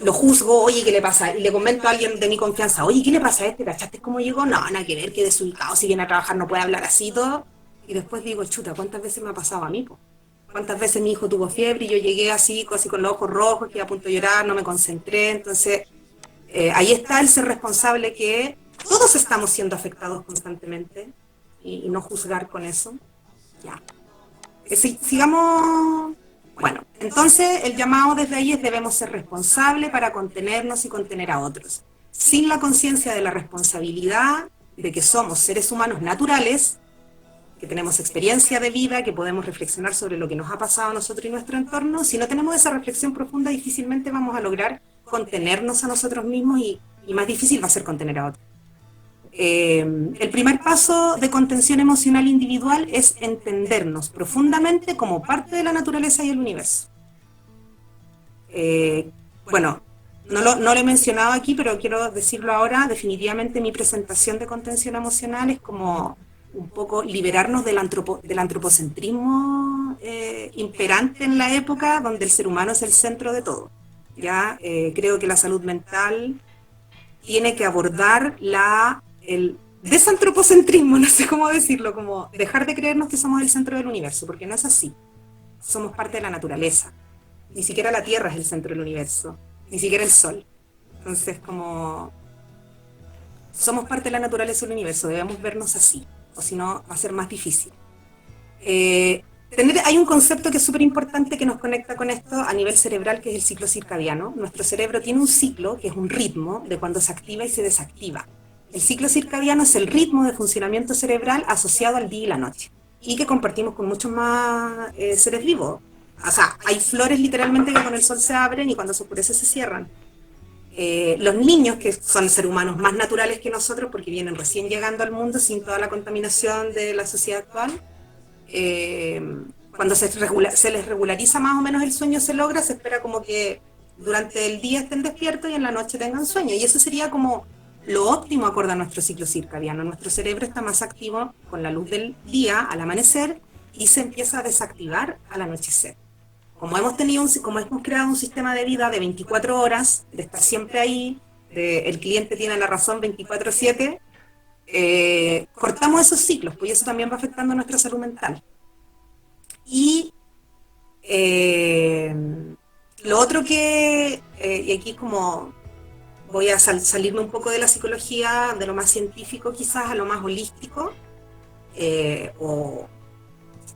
lo juzgo, oye, ¿qué le pasa? Y le comento a alguien de mi confianza, oye, ¿qué le pasa a este? ¿Cachaste cómo llegó? No, nada que ver, que desubicado, si viene a trabajar no puede hablar así y todo. Y después digo, chuta, ¿cuántas veces me ha pasado a mí, po? ¿Cuántas veces mi hijo tuvo fiebre y yo llegué así con los ojos rojos, que iba a punto de llorar, no me concentré? Entonces, ahí está el ser responsable, que todos estamos siendo afectados constantemente, y no juzgar con eso. Ya. Sigamos. Bueno, entonces el llamado desde ahí es: debemos ser responsables para contenernos y contener a otros. Sin la conciencia de la responsabilidad de que somos seres humanos naturales, que tenemos experiencia de vida, que podemos reflexionar sobre lo que nos ha pasado a nosotros y nuestro entorno, si no tenemos esa reflexión profunda, difícilmente vamos a lograr contenernos a nosotros mismos, y más difícil va a ser contener a otros. El primer paso de contención emocional individual es entendernos profundamente como parte de la naturaleza y el universo. Bueno, no lo he mencionado aquí, pero quiero decirlo ahora. Definitivamente mi presentación de contención emocional es como un poco liberarnos del antropocentrismo imperante en la época, donde el ser humano es el centro de todo. ¿Ya? Creo que la salud mental tiene que abordar el desantropocentrismo, no sé cómo decirlo, como dejar de creernos que somos el centro del universo, porque no es así. Somos parte de la naturaleza. Ni siquiera la Tierra es el centro del universo, ni siquiera el Sol. Entonces, como somos parte de la naturaleza del universo, debemos vernos así, o si no va a ser más difícil. Hay un concepto que es súper importante que nos conecta con esto a nivel cerebral, que es el ciclo circadiano. Nuestro cerebro tiene un ciclo, que es un ritmo de cuando se activa y se desactiva. El ciclo circadiano es el ritmo de funcionamiento cerebral asociado al día y la noche, y que compartimos con muchos más seres vivos. O sea, hay flores literalmente que con el sol se abren y cuando se oscurece se cierran. Los niños, que son seres humanos más naturales que nosotros, porque vienen recién llegando al mundo sin toda la contaminación de la sociedad actual, cuando se les regulariza más o menos el sueño, se espera como que durante el día estén despiertos y en la noche tengan sueño, y eso sería como lo óptimo acorde a nuestro ciclo circadiano. Nuestro cerebro está más activo con la luz del día al amanecer y se empieza a desactivar al anochecer. Como como hemos creado un sistema de vida de 24 horas, de estar siempre ahí, el cliente tiene la razón 24/7, cortamos esos ciclos, pues eso también va afectando nuestra salud mental. Y lo otro y aquí como voy a salirme un poco de la psicología, de lo más científico quizás, a lo más holístico, o,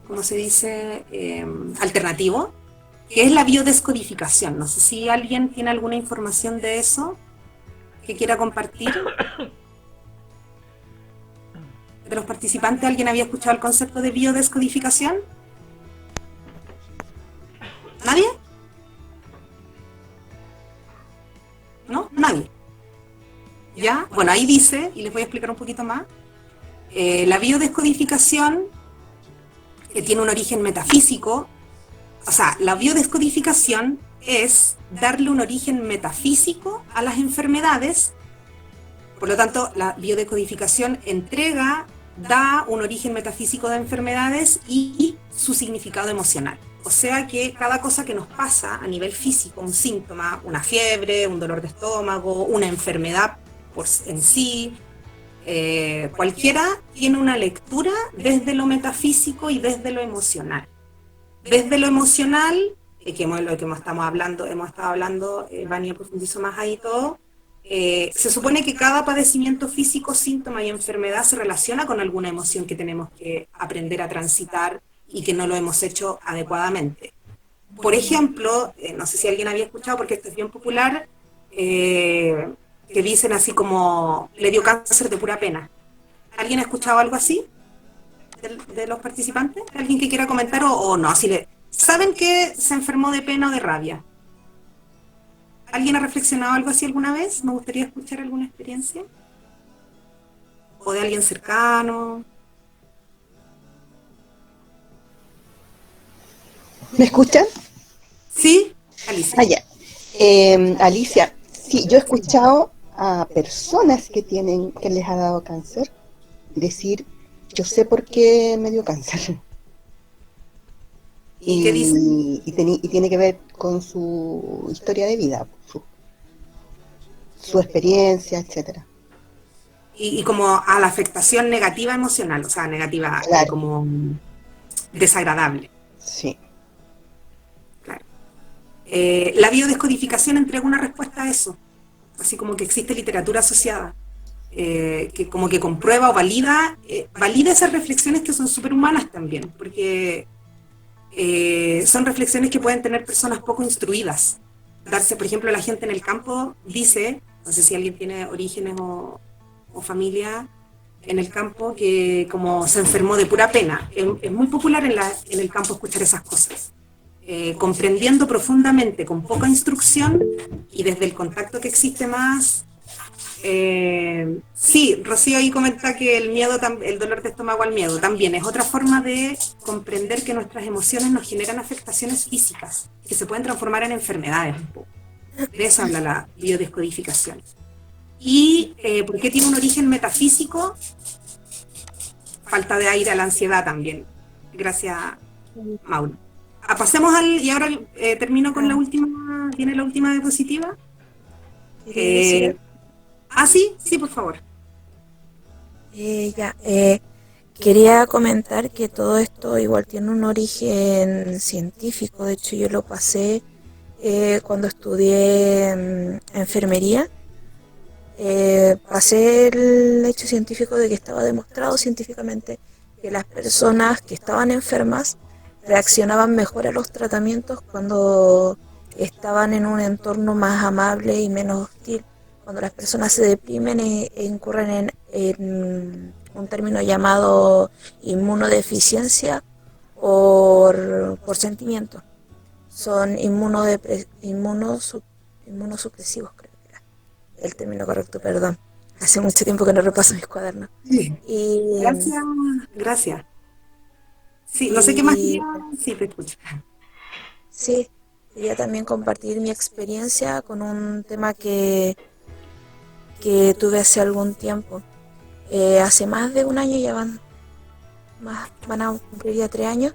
¿cómo se dice?, alternativo, que es la biodescodificación. No sé si alguien tiene alguna información de eso que quiera compartir. De los participantes, ¿alguien había escuchado el concepto de biodescodificación? ¿Nadie? ¿No? Nadie. ¿Ya? Bueno, ahí dice, y les voy a explicar un poquito más, la biodescodificación, que tiene un origen metafísico, o sea, la biodescodificación es darle un origen metafísico a las enfermedades. Por lo tanto, la biodescodificación da un origen metafísico de enfermedades y su significado emocional. O sea que cada cosa que nos pasa a nivel físico, un síntoma, una fiebre, un dolor de estómago, una enfermedad en sí, cualquiera tiene una lectura desde lo metafísico y desde lo emocional. Desde lo emocional, que es lo que hemos estado hablando, Vania profundizó más ahí todo, se supone que cada padecimiento físico, síntoma y enfermedad se relaciona con alguna emoción que tenemos que aprender a transitar y que no lo hemos hecho adecuadamente. Por ejemplo, no sé si alguien había escuchado, porque esto es bien popular, que dicen así como, le dio cáncer de pura pena. ¿Alguien ha escuchado algo así de los participantes? ¿Alguien que quiera comentar o no? ¿Saben que se enfermó de pena o de rabia? ¿Alguien ha reflexionado algo así alguna vez? Me gustaría escuchar alguna experiencia. ¿O de alguien cercano? ¿Me escuchan? ¿Sí? Alicia. Ah, ya. Alicia, sí, yo he escuchado a personas que les ha dado cáncer decir, yo sé por qué me dio cáncer. ¿Y qué dicen? Y tiene que ver con su historia de vida, su experiencia, etcétera. Y como a la afectación negativa emocional, o sea, negativa, claro, como desagradable. Sí. Claro. La biodescodificación entrega una respuesta a eso, así como que existe literatura asociada, que como que comprueba o valida esas reflexiones que son superhumanas también, porque son reflexiones que pueden tener personas poco instruidas. Por ejemplo, la gente en el campo dice, no sé si alguien tiene orígenes o familia en el campo, que como se enfermó de pura pena. Es muy popular en el campo escuchar esas cosas. Comprendiendo profundamente, con poca instrucción y desde el contacto que existe más. Sí, Rocío ahí comenta que el dolor de estómago al miedo también es otra forma de comprender que nuestras emociones nos generan afectaciones físicas que se pueden transformar en enfermedades un poco. De eso habla la biodescodificación. ¿Y por qué tiene un origen metafísico? Falta de aire a la ansiedad también. Gracias, Mauro. Pasemos y ahora termino con la última. ¿Tiene la última diapositiva? Sí, por favor. Quería comentar que todo esto igual tiene un origen científico. De hecho, yo lo pasé cuando estudié enfermería. Pasé el hecho científico de que estaba demostrado científicamente que las personas que estaban enfermas reaccionaban mejor a los tratamientos cuando estaban en un entorno más amable y menos hostil. Cuando las personas se deprimen e incurren en un término llamado inmunodeficiencia por sentimiento. Son inmunosupresivos, creo que era el término correcto, perdón. Hace mucho tiempo que no repaso mis cuadernos. Sí. Gracias. Sí, no sé qué más quería. Sí, te escucho. Sí, quería también compartir mi experiencia con un tema que tuve hace algún tiempo. Hace más de un año ya van, más van a cumplir ya 3 años,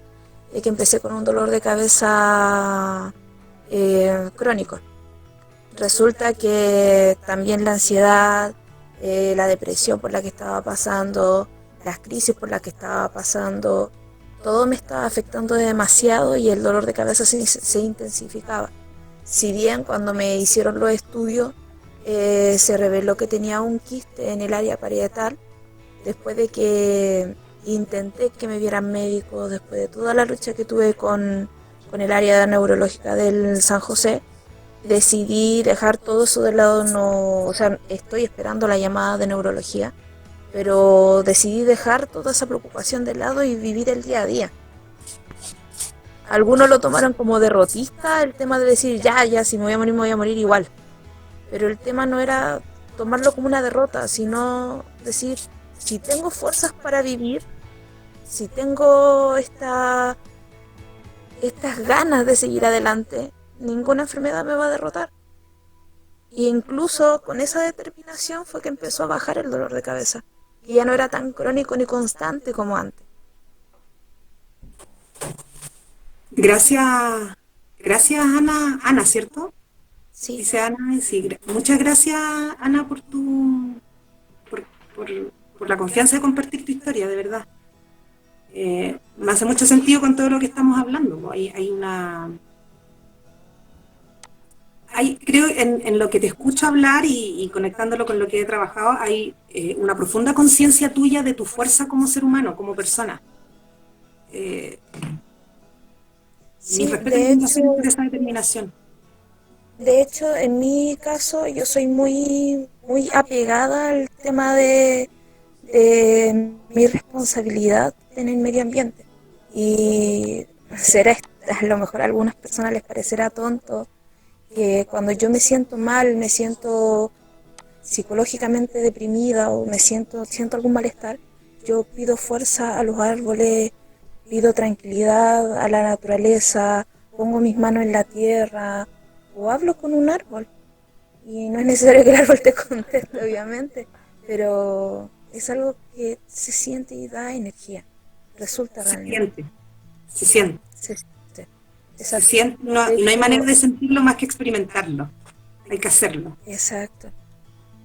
de que empecé con un dolor de cabeza crónico. Resulta que también la ansiedad, la depresión por la que estaba pasando, las crisis por las que estaba pasando, todo me estaba afectando demasiado y el dolor de cabeza se intensificaba. Si bien cuando me hicieron los estudios se reveló que tenía un quiste en el área parietal, después de que intenté que me vieran médicos, después de toda la lucha que tuve con el área neurológica del San José, decidí dejar todo eso de lado. No, o sea, estoy esperando la llamada de neurología, pero decidí dejar toda esa preocupación de lado y vivir el día a día. Algunos lo tomaron como derrotista, el tema de decir, ya, si me voy a morir, me voy a morir igual. Pero el tema no era tomarlo como una derrota, sino decir, si tengo fuerzas para vivir, si tengo estas ganas de seguir adelante, ninguna enfermedad me va a derrotar. Y incluso con esa determinación fue que empezó a bajar el dolor de cabeza, que ya no era tan crónico ni constante como antes. Gracias, gracias Ana, ¿cierto? Sí. Dice Ana, sí, muchas gracias Ana por por la confianza de compartir tu historia, de verdad. Me hace mucho sentido con todo lo que estamos hablando. Creo en lo que te escucho hablar y conectándolo con lo que he trabajado, hay una profunda conciencia tuya de tu fuerza como ser humano, como persona. Sí, Mi respeto y admiración por esa determinación. de hecho, en mi caso, yo soy muy apegada al tema de mi responsabilidad en el medio ambiente. Y a lo mejor a algunas personas les parecerá tonto que cuando yo me siento mal, me siento psicológicamente deprimida o siento algún malestar, yo pido fuerza a los árboles, pido tranquilidad a la naturaleza, pongo mis manos en la tierra o hablo con un árbol. Y no es necesario que el árbol te conteste, obviamente, pero es algo que se siente y da energía. Resulta realmente. Se siente. Se siente. No hay manera de sentirlo más que experimentarlo. Hay que hacerlo. Exacto.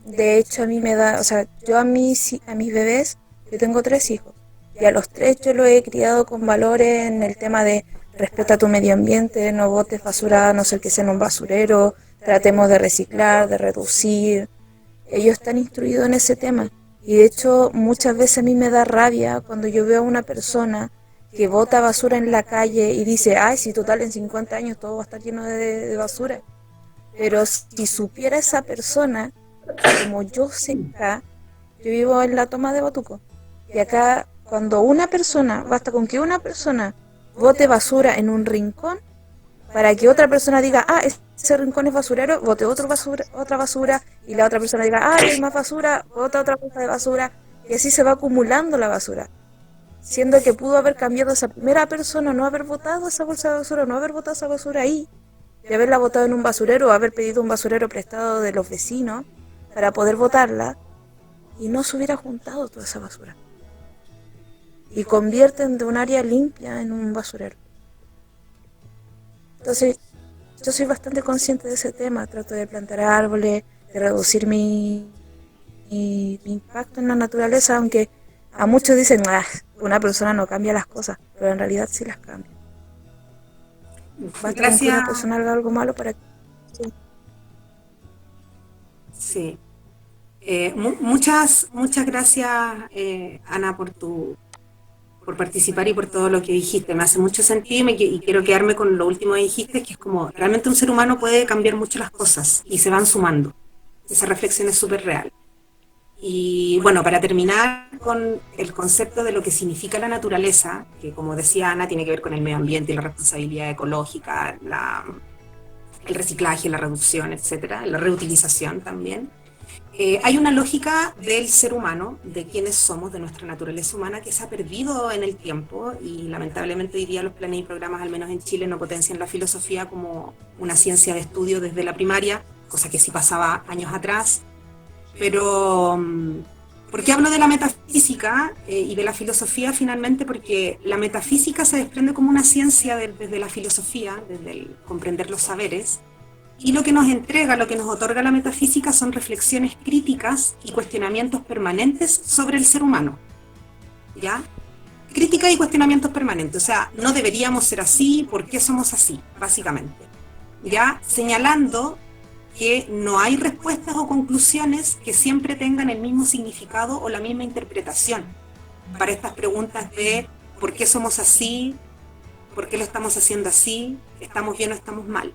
De hecho, a mí me da, o sea, yo a mis bebés, yo tengo 3 hijos, y a los 3 yo los he criado con valores en el tema de respeta tu medio ambiente, no botes basura a no ser que sea en un basurero, tratemos de reciclar, de reducir. Ellos están instruidos en ese tema. Y de hecho, muchas veces a mí me da rabia cuando yo veo a una persona que bota basura en la calle y dice, ay, si total en 50 años todo va a estar lleno de basura. Pero si supiera esa persona, como yo sé acá, yo vivo en la Toma de Batuco, y acá cuando una persona, basta con que una persona bote basura en un rincón, para que otra persona diga, ese rincón es basurero, bote otra basura, y la otra persona diga, hay más basura, bota otra cosa de basura, y así se va acumulando la basura. Siendo que pudo haber cambiado esa primera persona, no haber botado esa bolsa de basura, no haber botado esa basura ahí, y haberla botado en un basurero, o haber pedido un basurero prestado de los vecinos para poder botarla, y no se hubiera juntado toda esa basura. Y convierten de un área limpia en un basurero. Entonces, yo soy bastante consciente de ese tema, trato de plantar árboles, de reducir mi impacto en la naturaleza, aunque a muchos dicen, una persona no cambia las cosas, pero en realidad sí las cambia. Basta con que una persona haga algo malo para que... Sí. Muchas gracias, Ana, por participar y por todo lo que dijiste. Me hace mucho sentido y quiero quedarme con lo último que dijiste, que es como realmente un ser humano puede cambiar mucho las cosas y se van sumando. Esa reflexión es súper real. Y bueno, para terminar con el concepto de lo que significa la naturaleza, que como decía Ana, tiene que ver con el medio ambiente y la responsabilidad ecológica, el reciclaje, la reducción, etcétera, la reutilización también. Hay una lógica del ser humano, de quienes somos, de nuestra naturaleza humana, que se ha perdido en el tiempo y lamentablemente hoy día los planes y programas, al menos en Chile, no potencian la filosofía como una ciencia de estudio desde la primaria, cosa que sí pasaba años atrás, pero ¿Por qué hablo de la metafísica y de la filosofía finalmente? Porque la metafísica se desprende como una ciencia desde la filosofía, desde el comprender los saberes, y lo que nos entrega, lo que nos otorga la metafísica son reflexiones críticas y cuestionamientos permanentes sobre el ser humano, ¿ya? Crítica y cuestionamientos permanentes, o sea, no deberíamos ser así, ¿por qué somos así? Básicamente, ¿ya? Señalando que no hay respuestas o conclusiones que siempre tengan el mismo significado o la misma interpretación para estas preguntas de ¿por qué somos así? ¿Por qué lo estamos haciendo así? ¿Estamos bien o estamos mal?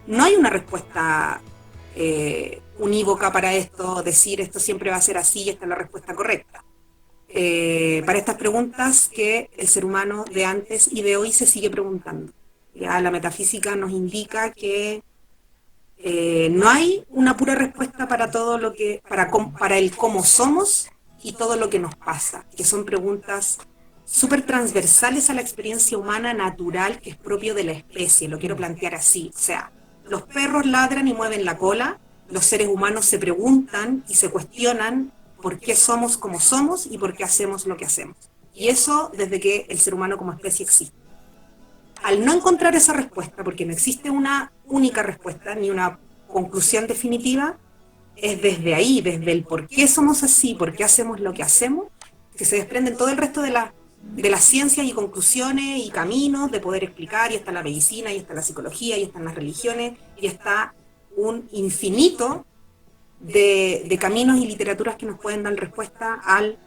No hay una respuesta unívoca para esto, decir esto siempre va a ser así y esta es la respuesta correcta. Para estas preguntas que el ser humano de antes y de hoy se sigue preguntando. Ya la metafísica nos indica que no hay una pura respuesta para todo lo que, para el cómo somos y todo lo que nos pasa, que son preguntas súper transversales a la experiencia humana natural que es propio de la especie, lo quiero plantear así, o sea, los perros ladran y mueven la cola, los seres humanos se preguntan y se cuestionan por qué somos como somos y por qué hacemos lo que hacemos, y eso desde que el ser humano como especie existe. Al no encontrar esa respuesta, porque no existe una única respuesta, ni una conclusión definitiva, es desde ahí, desde el por qué somos así, por qué hacemos lo que hacemos, que se desprenden todo el resto de las ciencias y conclusiones y caminos de poder explicar, y está la medicina, y está la psicología, y están las religiones, y está un infinito de caminos y literaturas que nos pueden dar respuesta al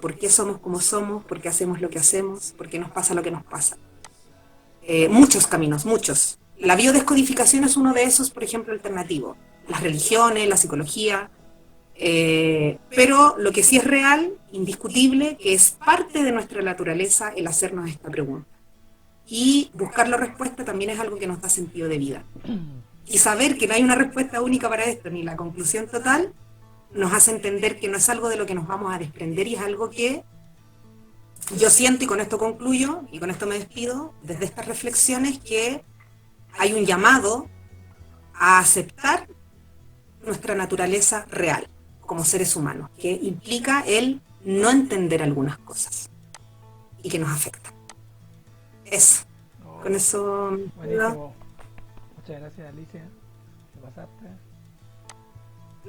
por qué somos como somos, por qué hacemos lo que hacemos, por qué nos pasa lo que nos pasa. Muchos caminos, muchos. La biodescodificación es uno de esos, por ejemplo, alternativo. Las religiones, la psicología, pero lo que sí es real, indiscutible, que es parte de nuestra naturaleza el hacernos esta pregunta. Y buscar la respuesta también es algo que nos da sentido de vida. Y saber que no hay una respuesta única para esto, ni la conclusión total, nos hace entender que no es algo de lo que nos vamos a desprender y es algo que yo siento, y con esto concluyo, y con esto me despido, desde estas reflexiones, que hay un llamado a aceptar nuestra naturaleza real como seres humanos, que implica el no entender algunas cosas y que nos afectan. Eso. Con eso... Buenísimo. Muchas gracias, Alicia. ¿Te pasaste?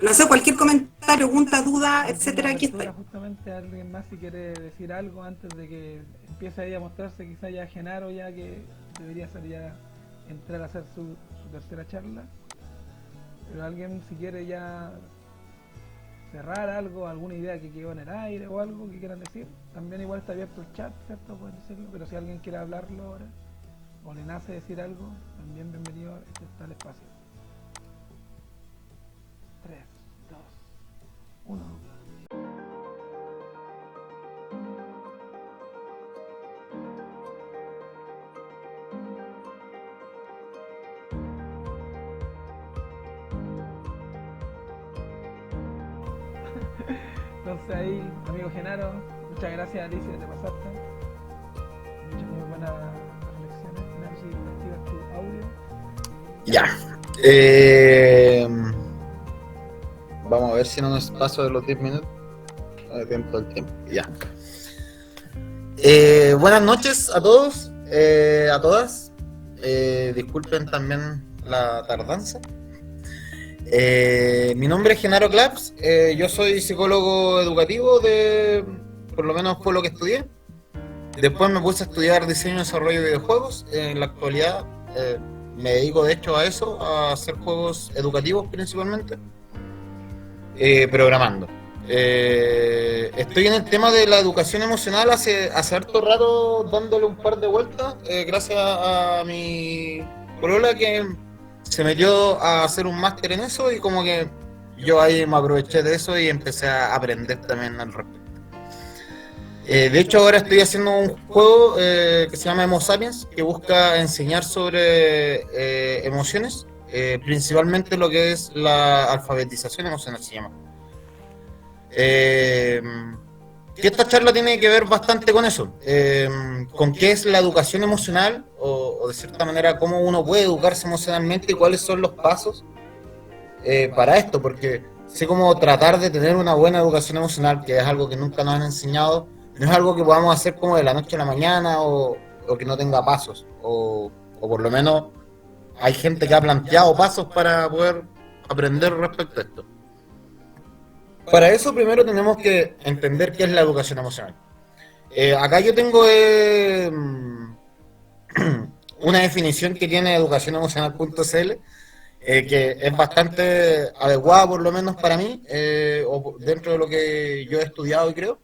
No sé, cualquier comentario, pregunta, duda, etcétera, aquí estoy. Justamente alguien más si quiere decir algo antes de que empiece ahí a mostrarse, quizá ya Genaro, ya que debería ser ya entrar a hacer su tercera charla. Pero alguien si quiere ya cerrar algo, alguna idea que quedó en el aire o algo que quieran decir, también igual está abierto el chat, ¿cierto? Pueden decirlo, pero si alguien quiere hablarlo ahora o le nace decir algo, también bienvenido, este está el espacio. 3, 2, 1. Entonces ahí, amigo Genaro, muchas gracias, Alicia, te pasaste. Muchas muy buenas reflexiones. Genaro, si activas tu audio. Ya. Vamos a ver si no nos paso de los 10 minutos. Tiempo al tiempo. Ya. Buenas noches a todos, a todas. Disculpen también la tardanza. Mi nombre es Genaro Claps. Yo soy psicólogo educativo, por lo menos fue lo que estudié. Después me puse a estudiar diseño y desarrollo de videojuegos. En la actualidad me dedico de hecho a eso, a hacer juegos educativos principalmente. Programando. Estoy en el tema de la educación emocional hace harto rato, dándole un par de vueltas, gracias a mi polola que se metió a hacer un máster en eso, y como que yo ahí me aproveché de eso y empecé a aprender también al respecto. De hecho ahora estoy haciendo un juego que se llama Emo Sapiens, que busca enseñar sobre emociones, principalmente lo que es la alfabetización emocional se llama. Que esta charla tiene que ver bastante con eso, con qué es la educación emocional, o de cierta manera cómo uno puede educarse emocionalmente y cuáles son los pasos para esto, porque así como tratar de tener una buena educación emocional, que es algo que nunca nos han enseñado, no es algo que podamos hacer como de la noche a la mañana o que no tenga pasos, o por lo menos hay gente que ha planteado pasos para poder aprender respecto a esto. Para eso primero tenemos que entender qué es la educación emocional. Acá yo tengo una definición que tiene educacionemocional.cl, que es bastante adecuada por lo menos para mí, o dentro de lo que yo he estudiado y creo,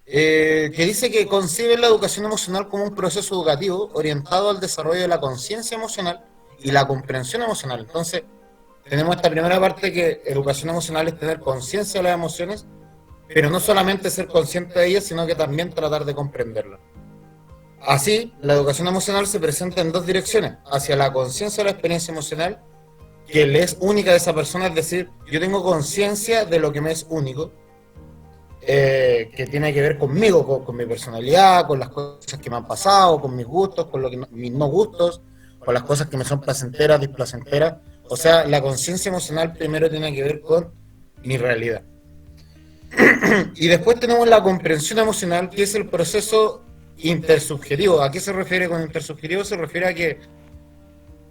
que dice que concibe la educación emocional como un proceso educativo orientado al desarrollo de la conciencia emocional y la comprensión emocional. Entonces, tenemos esta primera parte que educación emocional es tener conciencia de las emociones, pero no solamente ser consciente de ellas, sino que también tratar de comprenderlas. Así, la educación emocional se presenta en dos direcciones, hacia la conciencia de la experiencia emocional, que le es única de esa persona, es decir, yo tengo conciencia de lo que me es único, que tiene que ver conmigo, con mi personalidad, con las cosas que me han pasado, con mis gustos, con mis no gustos, con las cosas que me son placenteras, displacenteras. O sea, la conciencia emocional primero tiene que ver con mi realidad. Y después tenemos la comprensión emocional, que es el proceso intersubjetivo. ¿A qué se refiere con intersubjetivo? Se refiere a que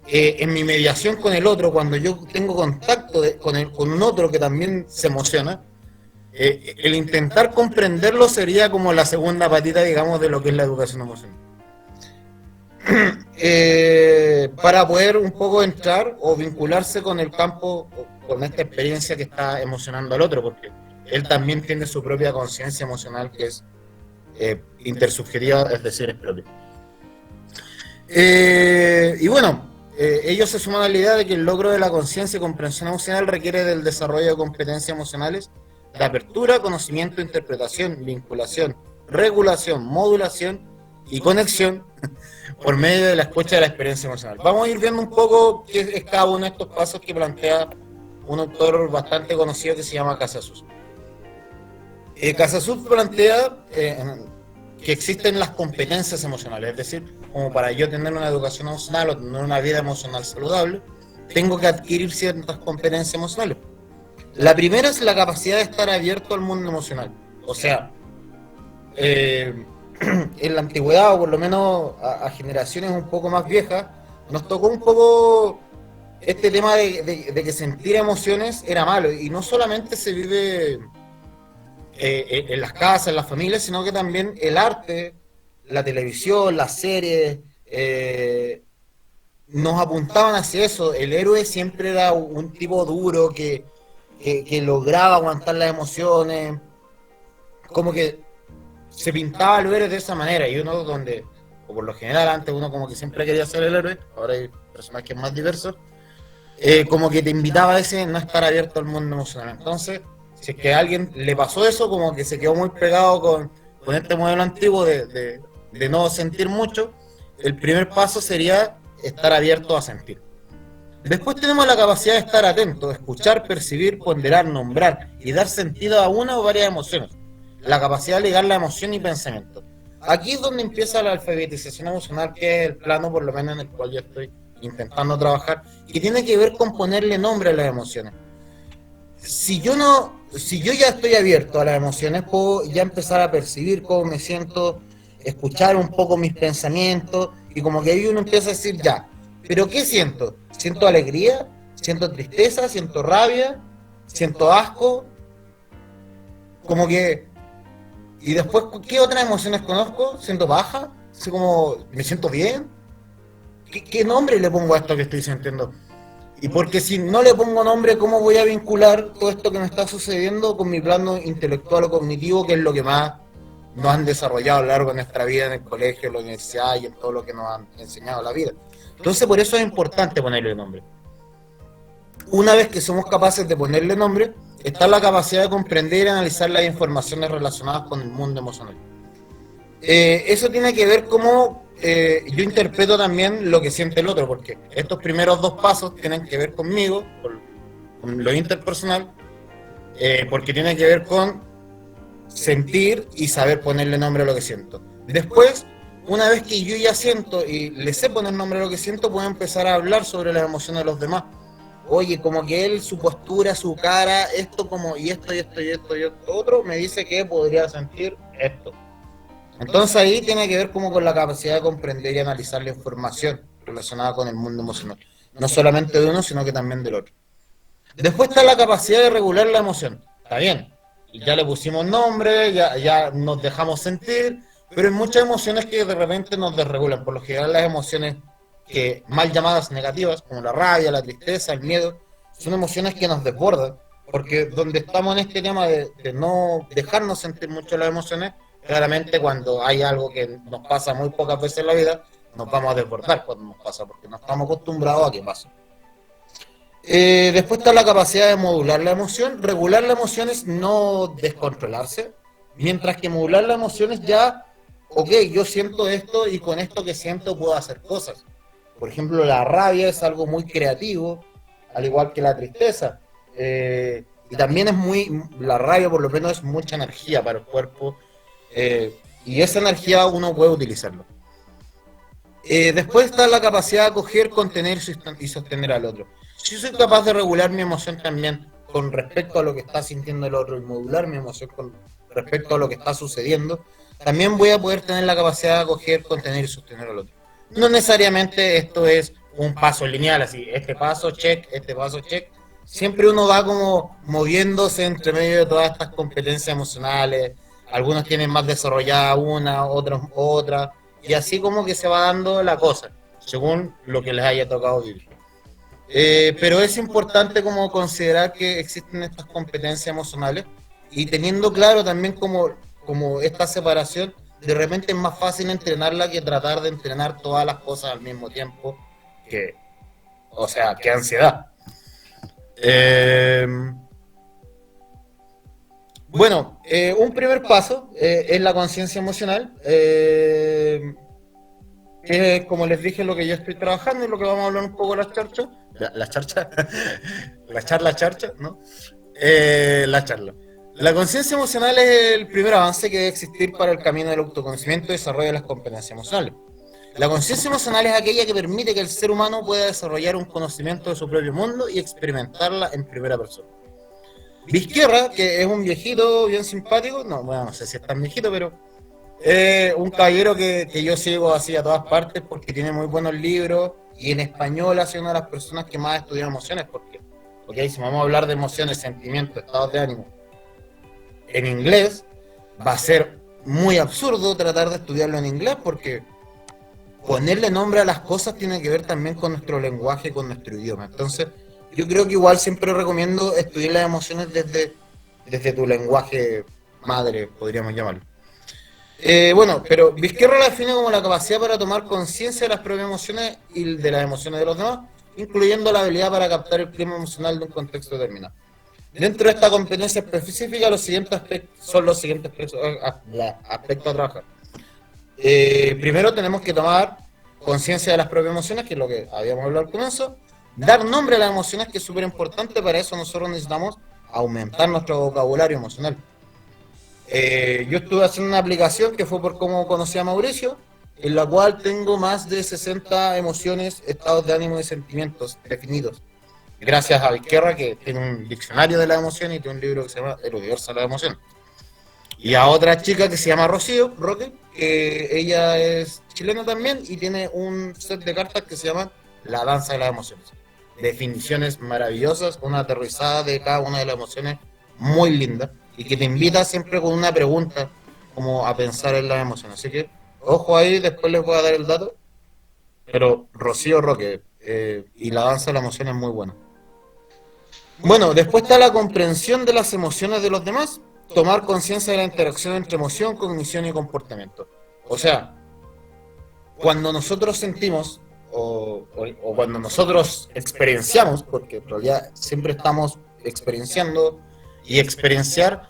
en mi mediación con el otro, cuando yo tengo contacto con un otro que también se emociona, el intentar comprenderlo sería como la segunda patita, digamos, de lo que es la educación emocional. Para poder un poco entrar o vincularse con el campo, con esta experiencia que está emocionando al otro, porque él también tiene su propia conciencia emocional que es intersubjetiva, es decir, es propia. Y bueno, ellos se suman a la idea de que el logro de la conciencia y comprensión emocional requiere del desarrollo de competencias emocionales, de apertura, conocimiento, interpretación, vinculación, regulación, modulación y conexión por medio de la escucha de la experiencia emocional. Vamos a ir viendo un poco qué es cada uno de estos pasos que plantea un autor bastante conocido que se llama Casasus. Casasus plantea que existen las competencias emocionales, es decir, como para yo tener una educación emocional o tener una vida emocional saludable, tengo que adquirir ciertas competencias emocionales. La primera es la capacidad de estar abierto al mundo emocional. O sea, en la antigüedad, o por lo menos a generaciones un poco más viejas, nos tocó un poco este tema de que sentir emociones era malo. Y no solamente se vive en las casas, en las familias, sino que también el arte, la televisión, las series, nos apuntaban hacia eso. El héroe siempre era un tipo duro que lograba aguantar las emociones, como que se pintaba al héroe de esa manera, y uno donde, o por lo general antes uno como que siempre quería ser el héroe, ahora hay personajes más diversos, como que te invitaba a ese no estar abierto al mundo emocional. Entonces, si es que a alguien le pasó eso, como que se quedó muy pegado con este modelo antiguo de no sentir mucho, el primer paso sería estar abierto a sentir. Después tenemos la capacidad de estar atento, escuchar, percibir, ponderar, nombrar y dar sentido a una o varias emociones. La capacidad de ligar la emoción y pensamiento. Aquí es donde empieza la alfabetización emocional, que es el plano por lo menos en el cual yo estoy intentando trabajar, que tiene que ver con ponerle nombre a las emociones. Si yo ya estoy abierto a las emociones, puedo ya empezar a percibir cómo me siento, escuchar un poco mis pensamientos, y como que ahí uno empieza a decir ya, ¿pero qué siento? ¿Siento alegría? ¿Siento tristeza? ¿Siento rabia? ¿Siento asco? Como que... Y después, ¿qué otras emociones conozco? ¿Siento baja? ¿Así como, me siento bien? ¿Qué nombre le pongo a esto que estoy sintiendo? Y porque si no le pongo nombre, ¿cómo voy a vincular todo esto que me está sucediendo con mi plano intelectual o cognitivo, que es lo que más nos han desarrollado a lo largo de nuestra vida en el colegio, en la universidad y en todo lo que nos han enseñado la vida? Entonces, por eso es importante ponerle nombre. Una vez que somos capaces de ponerle nombre, está la capacidad de comprender y analizar las informaciones relacionadas con el mundo emocional. Eso tiene que ver cómo yo interpreto también lo que siente el otro, porque estos primeros dos pasos tienen que ver conmigo, con lo interpersonal, porque tiene que ver con sentir y saber ponerle nombre a lo que siento. Después, una vez que yo ya siento y le sé poner nombre a lo que siento, puedo empezar a hablar sobre las emociones de los demás, oye, como que él, su postura, su cara, esto como, y esto, y esto, y esto, y esto otro, me dice que podría sentir esto. Entonces ahí tiene que ver como con la capacidad de comprender y analizar la información relacionada con el mundo emocional. No solamente de uno, sino que también del otro. Después está la capacidad de regular la emoción. Está bien, ya le pusimos nombre, ya nos dejamos sentir, pero hay muchas emociones que de repente nos desregulan. Por lo general las emociones que mal llamadas negativas, como la rabia, la tristeza, el miedo, son emociones que nos desbordan, porque donde estamos en este tema de no dejarnos sentir mucho las emociones, claramente cuando hay algo que nos pasa muy pocas veces en la vida, nos vamos a desbordar cuando nos pasa, porque no estamos acostumbrados a que pase. Después está la capacidad de modular la emoción. Regular la emoción es no descontrolarse, mientras que modular la emoción es ya, ok, yo siento esto y con esto que siento puedo hacer cosas. Por ejemplo, la rabia es algo muy creativo, al igual que la tristeza. Y también la rabia por lo menos es mucha energía para el cuerpo, y esa energía uno puede utilizarlo. Después está la capacidad de acoger, contener y sostener al otro. Si yo soy capaz de regular mi emoción también con respecto a lo que está sintiendo el otro y modular mi emoción con respecto a lo que está sucediendo, también voy a poder tener la capacidad de acoger, contener y sostener al otro. No necesariamente esto es un paso lineal, así, este paso check, este paso check. Siempre uno va como moviéndose entre medio de todas estas competencias emocionales. Algunos tienen más desarrollada una, otros otra, y así como que se va dando la cosa, según lo que les haya tocado vivir. Pero es importante como considerar que existen estas competencias emocionales y teniendo claro también como esta separación, de repente es más fácil entrenarla que tratar de entrenar todas las cosas al mismo tiempo, que ansiedad. Bueno, un primer paso es la conciencia emocional, que es, como les dije, lo que yo estoy trabajando y lo que vamos a hablar un poco de las charchas. La charla, ¿no? La charla. La conciencia emocional es el primer avance que debe existir para el camino del autoconocimiento y desarrollo de las competencias emocionales. La conciencia emocional es aquella que permite que el ser humano pueda desarrollar un conocimiento de su propio mundo y experimentarla en primera persona. Vizquerra, que es un viejito bien simpático, no sé si es tan viejito, pero un caballero que yo sigo así a todas partes porque tiene muy buenos libros y en español ha sido una de las personas que más ha estudiado emociones, porque si vamos a hablar de emociones, sentimientos, estados de ánimo en inglés, va a ser muy absurdo tratar de estudiarlo en inglés porque ponerle nombre a las cosas tiene que ver también con nuestro lenguaje, con nuestro idioma. Entonces, yo creo que igual siempre recomiendo estudiar las emociones desde tu lenguaje madre, podríamos llamarlo. Pero Vizquerra la define como la capacidad para tomar conciencia de las propias emociones y de las emociones de los demás, incluyendo la habilidad para captar el clima emocional de un contexto determinado. Dentro de esta competencia específica, los siguientes aspectos a trabajar. Primero tenemos que tomar conciencia de las propias emociones, que es lo que habíamos hablado al comienzo. Dar nombre a las emociones, que es súper importante. Para eso nosotros necesitamos aumentar nuestro vocabulario emocional. Yo estuve haciendo una aplicación que fue por cómo conocí a Mauricio, en la cual tengo más de 60 emociones, estados de ánimo y sentimientos definidos. Gracias a Vizquerra, que tiene un diccionario de las emociones y tiene un libro que se llama El universo de las emociones. Y a otra chica que se llama Rocío, Roque, que ella es chilena también y tiene un set de cartas que se llama La danza de las emociones. Definiciones maravillosas, una aterrizada de cada una de las emociones muy linda y que te invita siempre con una pregunta como a pensar en las emociones. Así que, ojo ahí, después les voy a dar el dato. Pero Rocío Roque y La danza de las emociones es muy buena. Bueno, después está la comprensión de las emociones de los demás. Tomar conciencia de la interacción entre emoción, cognición y comportamiento. O sea, cuando nosotros sentimos o cuando nosotros experienciamos, porque en realidad siempre estamos experienciando, y experienciar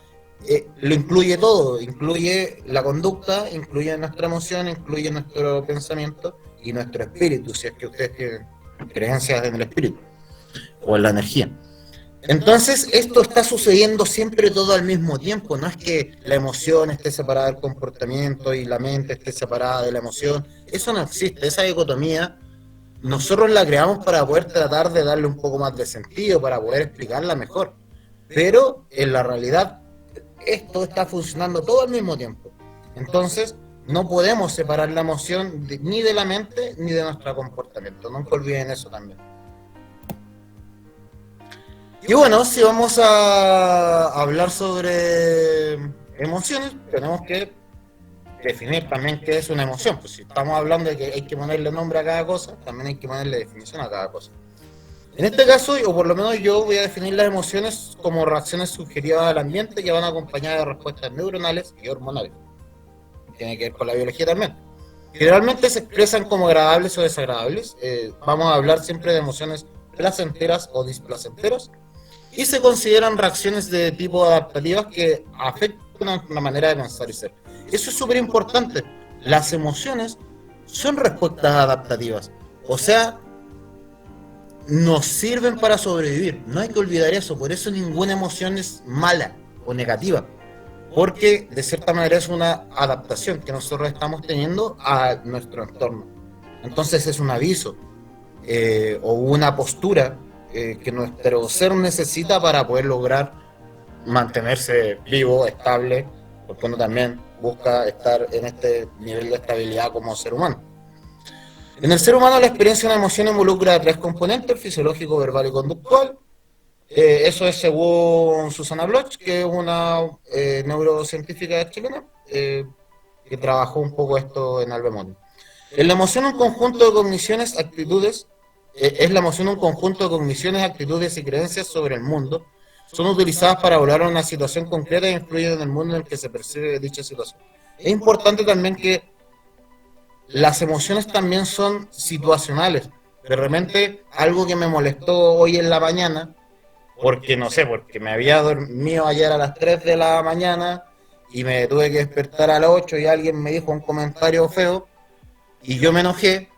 lo incluye todo, incluye la conducta, incluye nuestra emoción, incluye nuestro pensamiento y nuestro espíritu, si es que ustedes tienen creencias en el espíritu o en la energía. Entonces, esto está sucediendo siempre todo al mismo tiempo. No es que la emoción esté separada del comportamiento y la mente esté separada de la emoción. Eso no existe. Esa dicotomía nosotros la creamos para poder tratar de darle un poco más de sentido, para poder explicarla mejor. Pero en la realidad esto está funcionando todo al mismo tiempo. Entonces no podemos separar la emoción ni de la mente ni de nuestro comportamiento. Nunca olviden eso también. Y bueno, si vamos a hablar sobre emociones, tenemos que definir también qué es una emoción. Pues si estamos hablando de que hay que ponerle nombre a cada cosa, también hay que ponerle definición a cada cosa. En este caso, o por lo menos yo voy a definir las emociones como reacciones sugeridas al ambiente que van acompañadas de respuestas neuronales y hormonales. Tiene que ver con la biología también. Generalmente se expresan como agradables o desagradables. Vamos a hablar siempre de emociones placenteras o displacenteras. Y se consideran reacciones de tipo adaptativas que afectan una manera de pensar y ser. Eso es súper importante. Las emociones son respuestas adaptativas. O sea, nos sirven para sobrevivir. No hay que olvidar eso. Por eso ninguna emoción es mala o negativa. Porque de cierta manera es una adaptación que nosotros estamos teniendo a nuestro entorno. Entonces es un aviso o una postura que nuestro ser necesita para poder lograr mantenerse vivo, estable, porque uno también busca estar en este nivel de estabilidad como ser humano. En el ser humano la experiencia de una emoción involucra 3 componentes: fisiológico, verbal y conductual. Eso es según Susana Bloch, que es una neurocientífica chilena que trabajó un poco esto en Albemarle. En la emoción un conjunto de cogniciones, actitudes, es la emoción un conjunto de cogniciones, actitudes y creencias sobre el mundo. Son utilizadas para evaluar una situación concreta e influyen en el mundo en el que se percibe dicha situación. Es importante también que las emociones también son situacionales. De repente, algo que me molestó hoy en la mañana, porque no sé, porque me había dormido ayer a las 3 de la mañana y me tuve que despertar a las 8 y alguien me dijo un comentario feo y yo me enojé.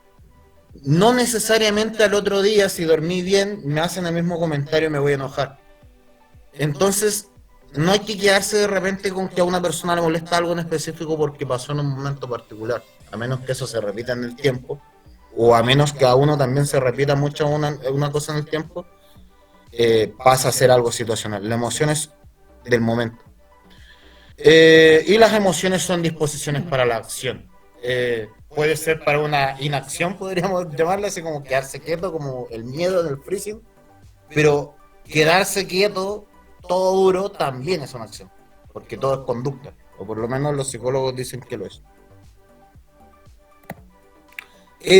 No necesariamente al otro día, si dormí bien, me hacen el mismo comentario y me voy a enojar. Entonces, no hay que quedarse de repente con que a una persona le molesta algo en específico porque pasó en un momento particular, a menos que eso se repita en el tiempo, o a menos que a uno también se repita mucho una cosa en el tiempo, pasa a ser algo situacional. La emoción es del momento. Y las emociones son disposiciones para la acción. Puede ser para una inacción, podríamos llamarla así, como quedarse quieto, como el miedo del freezing, pero quedarse quieto, todo duro, también es una acción, porque todo es conducta, o por lo menos los psicólogos dicen que lo es.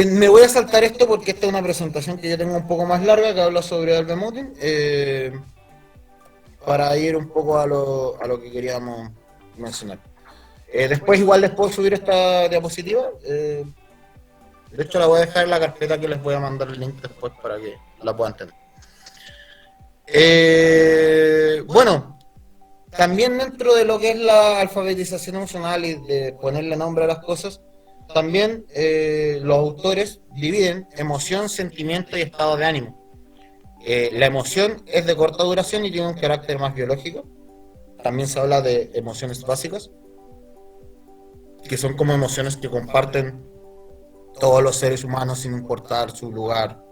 Me voy a saltar esto porque esta es una presentación que yo tengo un poco más larga, que habla sobre Albemutin, para ir un poco a lo que queríamos mencionar. Después igual les puedo subir esta diapositiva. De hecho la voy a dejar en la carpeta, que les voy a mandar el link después para que la puedan tener. Bueno, también dentro de lo que es la alfabetización emocional y de ponerle nombre a las cosas, también los autores dividen emoción, sentimiento y estado de ánimo. La emoción es de corta duración y tiene un carácter más biológico. También se habla de emociones básicas, que son como emociones que comparten todos los seres humanos sin importar su lugar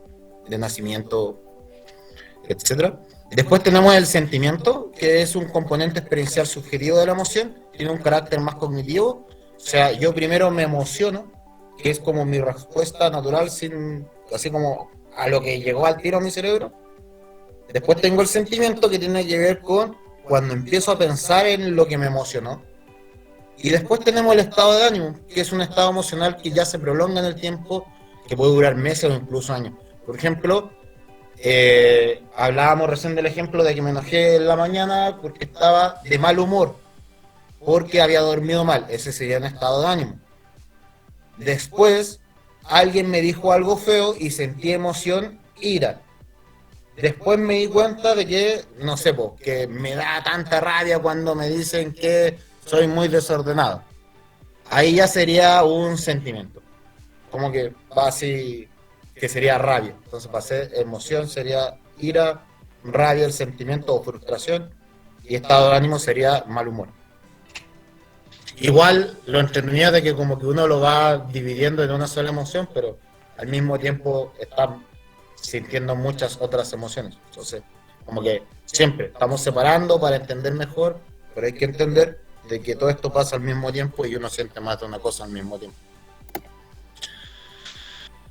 de nacimiento, etcétera. Después tenemos el sentimiento, que es un componente experiencial sugerido de la emoción, tiene un carácter más cognitivo. O sea, yo primero me emociono, que es como mi respuesta natural, así como a lo que llegó al tiro a mi cerebro. Después tengo el sentimiento, que tiene que ver con cuando empiezo a pensar en lo que me emocionó. Y después tenemos el estado de ánimo, que es un estado emocional que ya se prolonga en el tiempo, que puede durar meses o incluso años. Por ejemplo, hablábamos recién del ejemplo de que me enojé en la mañana porque estaba de mal humor, porque había dormido mal. Ese sería un estado de ánimo. Después, alguien me dijo algo feo y sentí emoción, ira. Después me di cuenta de que, no sé, que me da tanta rabia cuando me dicen que soy muy desordenado. Ahí ya sería un sentimiento. Como que va así, que sería rabia. Entonces, para ser emoción sería ira, rabia, el sentimiento o frustración. Y estado de ánimo sería mal humor. Igual lo entendía de que como que uno lo va dividiendo en una sola emoción, pero al mismo tiempo están sintiendo muchas otras emociones. Entonces, como que siempre estamos separando para entender mejor, pero hay que entender de que todo esto pasa al mismo tiempo y uno siente más de una cosa al mismo tiempo.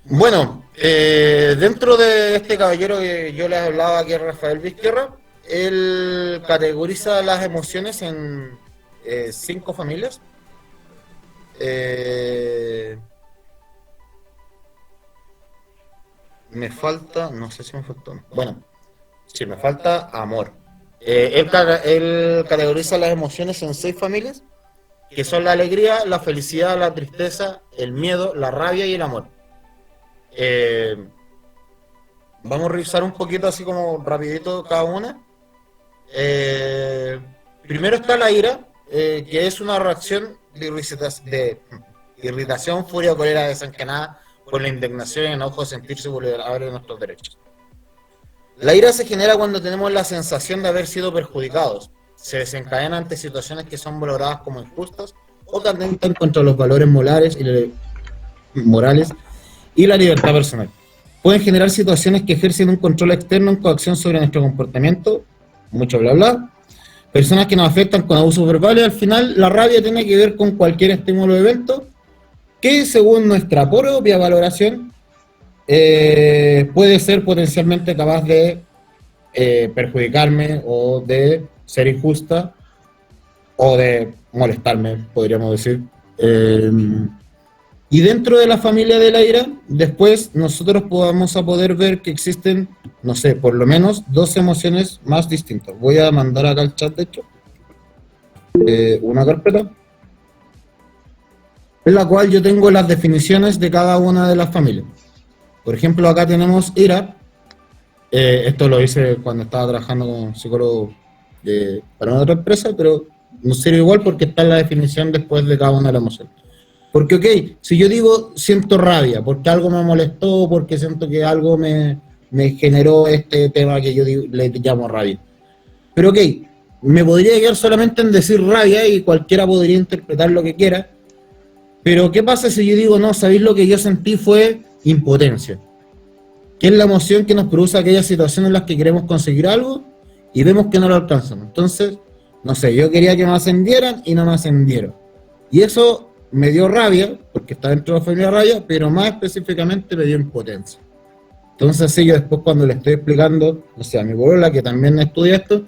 Bueno, dentro de este caballero que yo les hablaba, que es Rafael Vizquerra, él categoriza las emociones en 5 familias. Me falta, no sé si me faltó. Bueno, sí, me falta amor. Él categoriza las emociones en 6 familias, que son la alegría, la felicidad, la tristeza, el miedo, la rabia y el amor. Vamos a revisar un poquito así como rapidito cada una. Primero está la ira, que es una reacción de irritación, furia o cólera desencadenada por la indignación y enojo de sentirse vulnerable de nuestros derechos. La ira se genera cuando tenemos la sensación de haber sido perjudicados. Se desencadena ante situaciones que son valoradas como injustas o que atentan contra los valores morales y la libertad personal. Pueden generar situaciones que ejercen un control externo en coacción sobre nuestro comportamiento, mucho bla bla. Personas que nos afectan con abusos verbales. Al final, la rabia tiene que ver con cualquier estímulo o evento que, según nuestra propia valoración, puede ser potencialmente capaz de perjudicarme o de ser injusta o de molestarme, podríamos decir. Y dentro de la familia de la ira, después nosotros vamos a poder ver que existen, no sé, por lo menos 2 emociones más distintas. Voy a mandar acá al chat, de hecho, una carpeta en la cual yo tengo las definiciones de cada una de las familias. Por ejemplo, acá tenemos ira. Esto lo hice cuando estaba trabajando como psicólogo para una otra empresa, pero no sirve igual porque está en la definición después de cada una de las emociones. Porque, ok, si yo digo siento rabia, porque algo me molestó, porque siento que algo me generó este tema que yo le llamo rabia. Pero, ok, me podría quedar solamente en decir rabia y cualquiera podría interpretar lo que quiera. Pero, ¿qué pasa si yo digo, no, sabéis lo que yo sentí fue impotencia? Que es la emoción que nos produce aquellas situaciones en las que queremos conseguir algo y vemos que no lo alcanzamos. Entonces, no sé, yo quería que me ascendieran y no me ascendieron. Y eso me dio rabia, porque está dentro de la familia rabia, pero más específicamente me dio impotencia. Entonces, sí, yo después cuando le estoy explicando, o sea, a mi polola, que también estudia esto,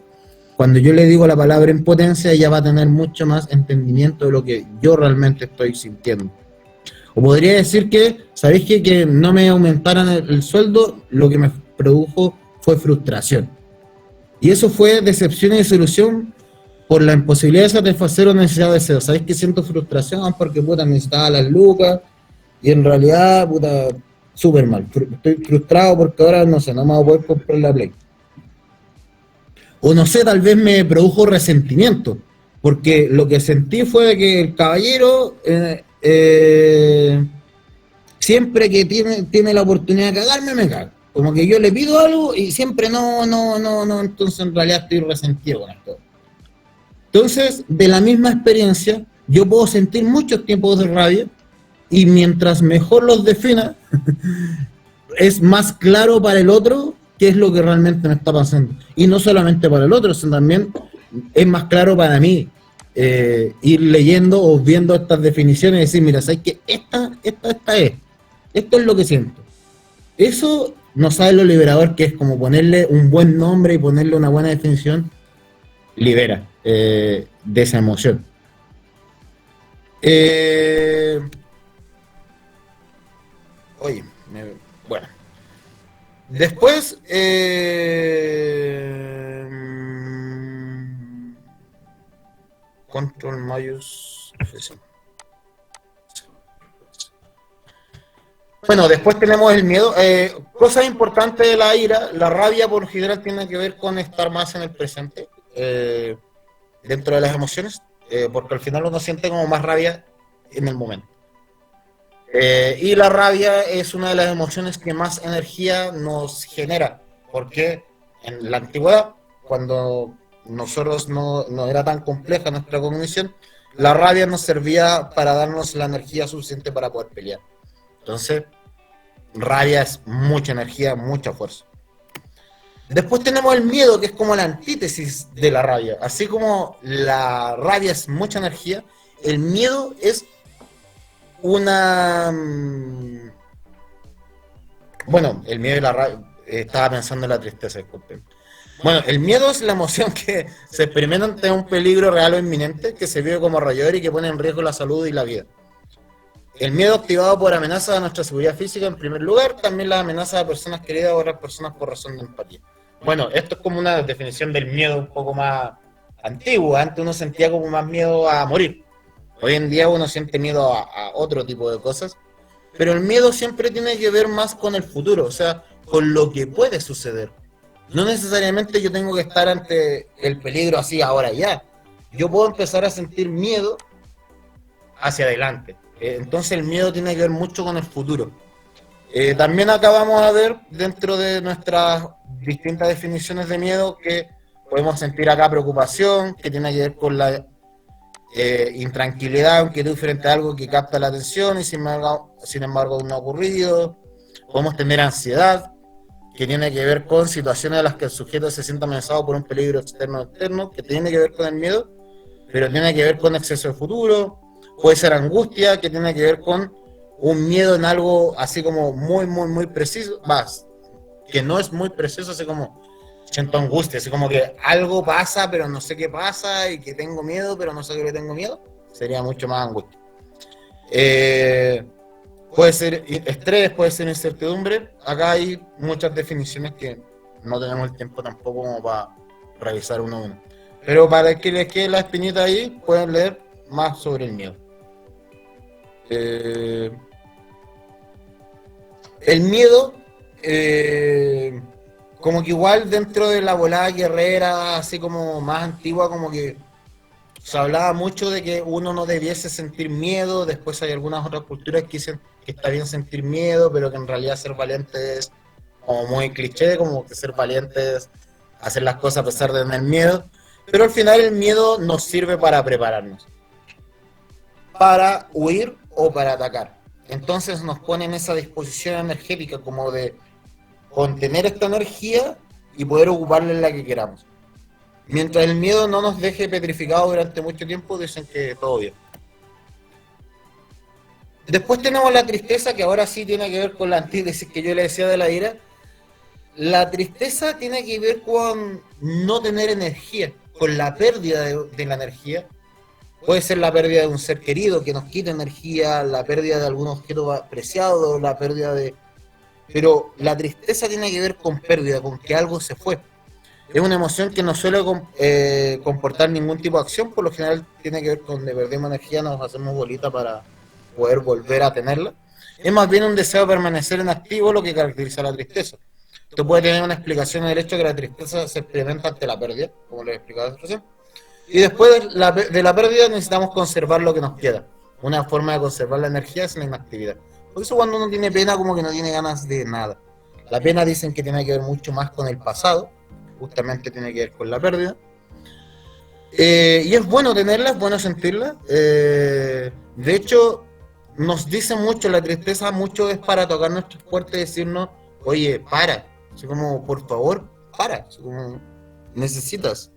cuando yo le digo la palabra impotencia, ella va a tener mucho más entendimiento de lo que yo realmente estoy sintiendo. O podría decir que, ¿sabéis qué? Que no me aumentaran el sueldo, lo que me produjo fue frustración. Y eso fue decepción y desilusión por la imposibilidad de satisfacer una necesidad de deseo. ¿Sabéis que siento frustración? Porque, puta, necesitaba las lucas, y en realidad, puta, súper mal. Estoy frustrado porque ahora, no sé, no me voy a poder comprar la Play. O no sé, tal vez me produjo resentimiento, porque lo que sentí fue que el caballero, siempre que tiene la oportunidad de cagarme, me caga. Como que yo le pido algo y siempre no, entonces en realidad estoy resentido con esto. Entonces, de la misma experiencia, yo puedo sentir muchos tiempos de rabia y mientras mejor los defina, es más claro para el otro qué es lo que realmente me está pasando. Y no solamente para el otro, sino también es más claro para mí ir leyendo o viendo estas definiciones y decir, mira, ¿sabes qué? Esta es. Esto es lo que siento. Eso no sabe lo liberador que es, como ponerle un buen nombre y ponerle una buena definición, libera de esa emoción. Bueno. Después, Control Mayus. Bueno, después tenemos el miedo. Cosas importantes de la ira. La rabia por lo general tiene que ver con estar más en el presente, dentro de las emociones, porque al final uno siente como más rabia en el momento. Y la rabia es una de las emociones que más energía nos genera, porque en la antigüedad, cuando nosotros no era tan compleja nuestra cognición, la rabia nos servía para darnos la energía suficiente para poder pelear. Entonces, rabia es mucha energía, mucha fuerza. Después tenemos el miedo, que es como la antítesis de la rabia. Así como la rabia es mucha energía, el miedo es una... Bueno, el miedo y la rabia... Estaba pensando en la tristeza, disculpen. Bueno, el miedo es la emoción que se experimenta ante un peligro real o inminente, que se vive como arrollador y que pone en riesgo la salud y la vida. El miedo activado por amenazas a nuestra seguridad física en primer lugar, también las amenazas a personas queridas o a otras personas por razón de empatía. Bueno, esto es como una definición del miedo un poco más antigua. Antes uno sentía como más miedo a morir. Hoy en día uno siente miedo a otro tipo de cosas. Pero el miedo siempre tiene que ver más con el futuro, o sea, con lo que puede suceder. No necesariamente yo tengo que estar ante el peligro así ahora ya. Yo puedo empezar a sentir miedo hacia adelante. Entonces el miedo tiene que ver mucho con el futuro. También acá vamos a ver dentro de nuestras distintas definiciones de miedo que podemos sentir acá preocupación, que tiene que ver con la intranquilidad, inquietud frente a algo que capta la atención y sin embargo no ha ocurrido. Podemos tener ansiedad, que tiene que ver con situaciones en las que el sujeto se siente amenazado por un peligro externo o interno, que tiene que ver con el miedo, pero tiene que ver con exceso de futuro. Puede ser angustia, que tiene que ver con un miedo en algo así como muy preciso, más, que no es muy preciso, así como siento angustia, así como que algo pasa, pero no sé qué pasa, y que tengo miedo, pero no sé qué le tengo miedo, sería mucho más angustia. Puede ser estrés, puede ser incertidumbre. Acá hay muchas definiciones que no tenemos el tiempo tampoco como para revisar uno a uno. Pero para que les quede la espinita ahí, pueden leer más sobre el miedo. El miedo, como que igual dentro de la volada guerrera, así como más antigua, como que se hablaba mucho de que uno no debiese sentir miedo. Después hay algunas otras culturas que dicen que está bien sentir miedo, pero que en realidad ser valiente es como muy cliché, como que ser valiente es hacer las cosas a pesar de tener miedo. Pero al final el miedo nos sirve para prepararnos, para huir o para atacar. Entonces nos pone en esa disposición energética como de contener esta energía y poder ocuparla en la que queramos. Mientras el miedo no nos deje petrificados durante mucho tiempo, dicen que todo bien. Después tenemos la tristeza, que ahora sí tiene que ver con la antítesis que yo le decía de la ira. La tristeza tiene que ver con no tener energía, con la pérdida de la energía. Puede ser la pérdida de un ser querido que nos quita energía, la pérdida de algún objeto preciado, la pérdida de... Pero la tristeza tiene que ver con pérdida, con que algo se fue. Es una emoción que no suele comportar ningún tipo de acción, por lo general tiene que ver con que perdemos energía, nos hacemos bolita para poder volver a tenerla. Es más bien un deseo de permanecer en activo lo que caracteriza la tristeza. Esto puede tener una explicación en el hecho de que la tristeza se experimenta ante la pérdida, como les he explicado recién. Y después de la pérdida necesitamos conservar lo que nos queda. Una forma de conservar la energía es la inactividad. Por eso cuando uno tiene pena, como que no tiene ganas de nada. La pena dicen que tiene que ver mucho más con el pasado, justamente tiene que ver con la pérdida. Y es bueno tenerla, es bueno sentirla. De hecho, nos dice mucho, la tristeza mucho es para tocar nuestras puertas y decirnos, oye, para. Así como, por favor, para. Así como, necesitas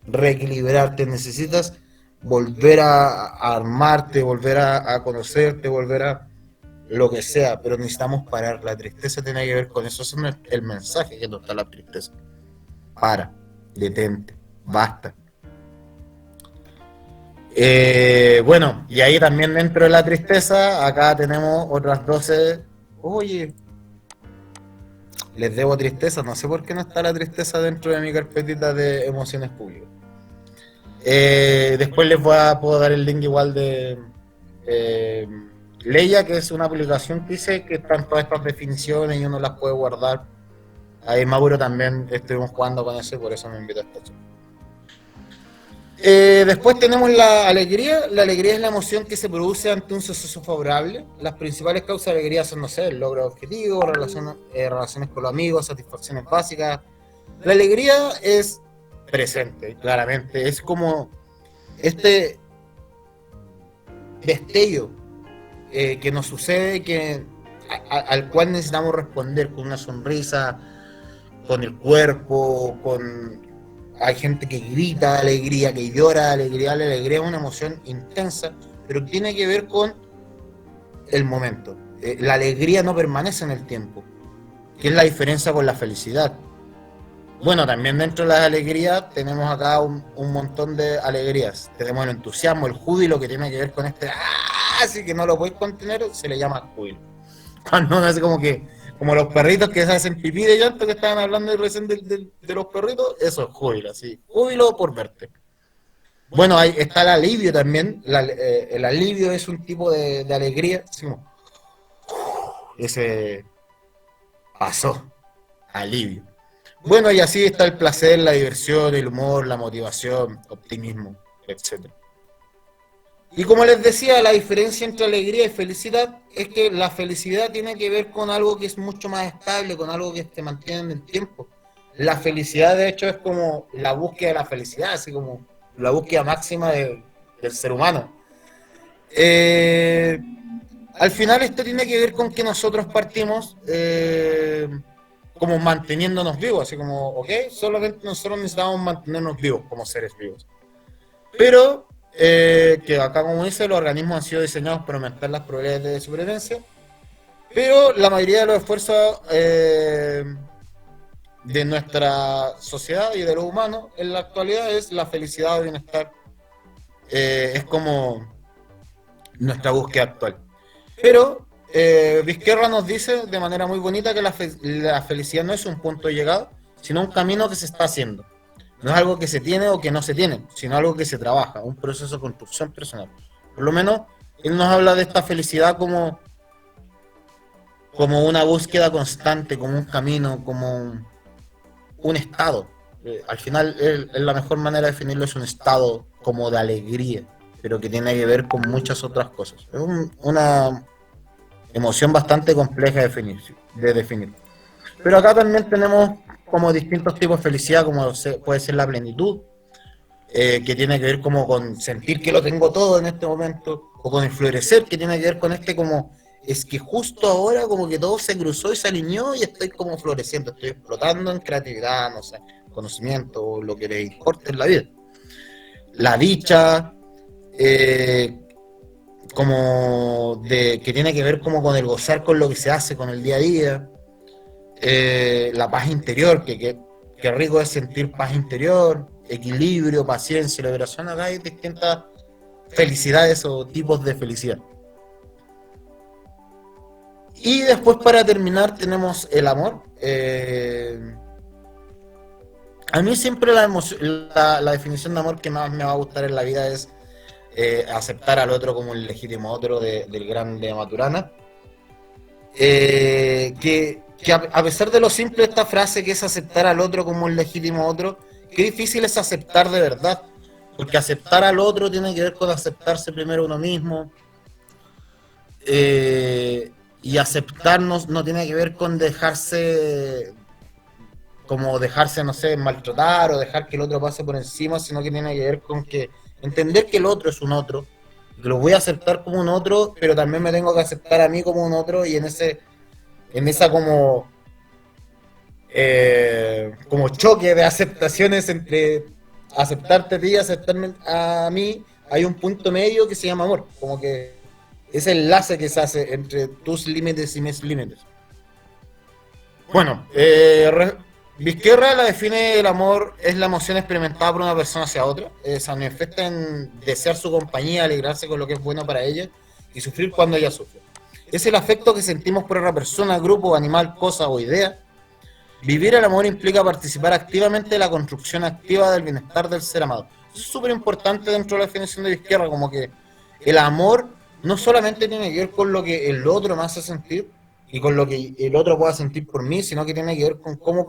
reequilibrarte, necesitas volver a armarte, volver a conocerte, volver a lo que sea, pero necesitamos parar. La tristeza tiene que ver con eso. Ese es el mensaje que nos da la tristeza. Para, detente, basta. Bueno, y ahí también dentro de la tristeza, acá tenemos otras 12. Oye, les debo tristeza, no sé por qué no está la tristeza dentro de mi carpetita de emociones públicas. Después les puedo dar el link igual de Leia, que es una aplicación que hice que están todas estas definiciones y uno las puede guardar. Ahí Mauro también estuvimos jugando con eso y por eso me invitó a esta chica. Después tenemos la alegría. La alegría es la emoción que se produce ante un suceso favorable. Las principales causas de alegría son, no sé, el logro de objetivos, relaciones con los amigos, satisfacciones básicas. La alegría es presente, claramente. Es como este destello que nos sucede, que al cual necesitamos responder con una sonrisa, con el cuerpo, hay gente que grita de alegría, que llora de alegría. La alegría es una emoción intensa, pero tiene que ver con el momento. La alegría no permanece en el tiempo, que es la diferencia con la felicidad. Bueno, también dentro de las alegrías tenemos acá un montón de alegrías. Tenemos el entusiasmo, el júbilo, que tiene que ver con así que no lo podéis contener, se le llama júbilo. Cuando uno hace como los perritos que se hacen pipí de llanto, que estaban hablando recién de los perritos, eso es júbilo, así, júbilo por verte. Bueno, ahí está el alivio también. El alivio es un tipo de alegría, así como, ese pasó, alivio. Bueno, y así está el placer, la diversión, el humor, la motivación, optimismo, etc. Y como les decía, la diferencia entre alegría y felicidad es que la felicidad tiene que ver con algo que es mucho más estable, con algo que te mantiene en el tiempo. La felicidad, de hecho, es como la búsqueda de la felicidad, así como la búsqueda máxima del ser humano. Al final esto tiene que ver con que nosotros partimos como manteniéndonos vivos, así como, ok, solamente nosotros necesitamos mantenernos vivos como seres vivos. Pero que acá, como dice, los organismos han sido diseñados para aumentar las probabilidades de supervivencia, pero la mayoría de los esfuerzos de nuestra sociedad y de los humanos en la actualidad es la felicidad o bienestar, es como nuestra búsqueda actual. Pero Vizquerra nos dice de manera muy bonita que la felicidad no es un punto de llegada, sino un camino que se está haciendo. No es algo que se tiene o que no se tiene, sino algo que se trabaja, un proceso de construcción personal. Por lo menos, él nos habla de esta felicidad como una búsqueda constante, como un camino, como un estado. Al final, la mejor manera de definirlo es un estado como de alegría, pero que tiene que ver con muchas otras cosas. Es una emoción bastante compleja de definir. Pero acá también tenemos como distintos tipos de felicidad, como puede ser la plenitud, que tiene que ver como con sentir que lo tengo todo en este momento, o con el florecer, que tiene que ver con como, es que justo ahora como que todo se cruzó y se alineó y estoy como floreciendo, estoy explotando en creatividad, no sé, conocimiento, o lo que les importe en la vida. La dicha, que tiene que ver como con el gozar con lo que se hace, con el día a día. La paz interior, que rico es sentir paz interior, equilibrio, paciencia, liberación. Acá hay distintas felicidades o tipos de felicidad. Y después, para terminar, tenemos el amor. A mí siempre la definición de amor que más me va a gustar en la vida es aceptar al otro como el legítimo otro del grande Maturana. Que a pesar de lo simple de esta frase, que es aceptar al otro como un legítimo otro, qué difícil es aceptar de verdad, porque aceptar al otro tiene que ver con aceptarse primero uno mismo, y aceptarnos no tiene que ver con dejarse, no sé, maltratar o dejar que el otro pase por encima, sino que tiene que ver con que entender que el otro es un otro, que lo voy a aceptar como un otro, pero también me tengo que aceptar a mí como un otro, y en esa como choque de aceptaciones entre aceptarte a ti y aceptarme a mí, hay un punto medio que se llama amor, como que ese enlace que se hace entre tus límites y mis límites. Bueno, Vizquerra la define: el amor es la emoción experimentada por una persona hacia otra, se manifiesta en desear su compañía, alegrarse con lo que es bueno para ella y sufrir cuando ella sufre. Es el afecto que sentimos por otra persona, grupo, animal, cosa o idea. Vivir el amor implica participar activamente de la construcción activa del bienestar del ser amado. Eso es súper importante dentro de la definición de Vizquerra, como que el amor no solamente tiene que ver con lo que el otro me hace sentir y con lo que el otro pueda sentir por mí, sino que tiene que ver con cómo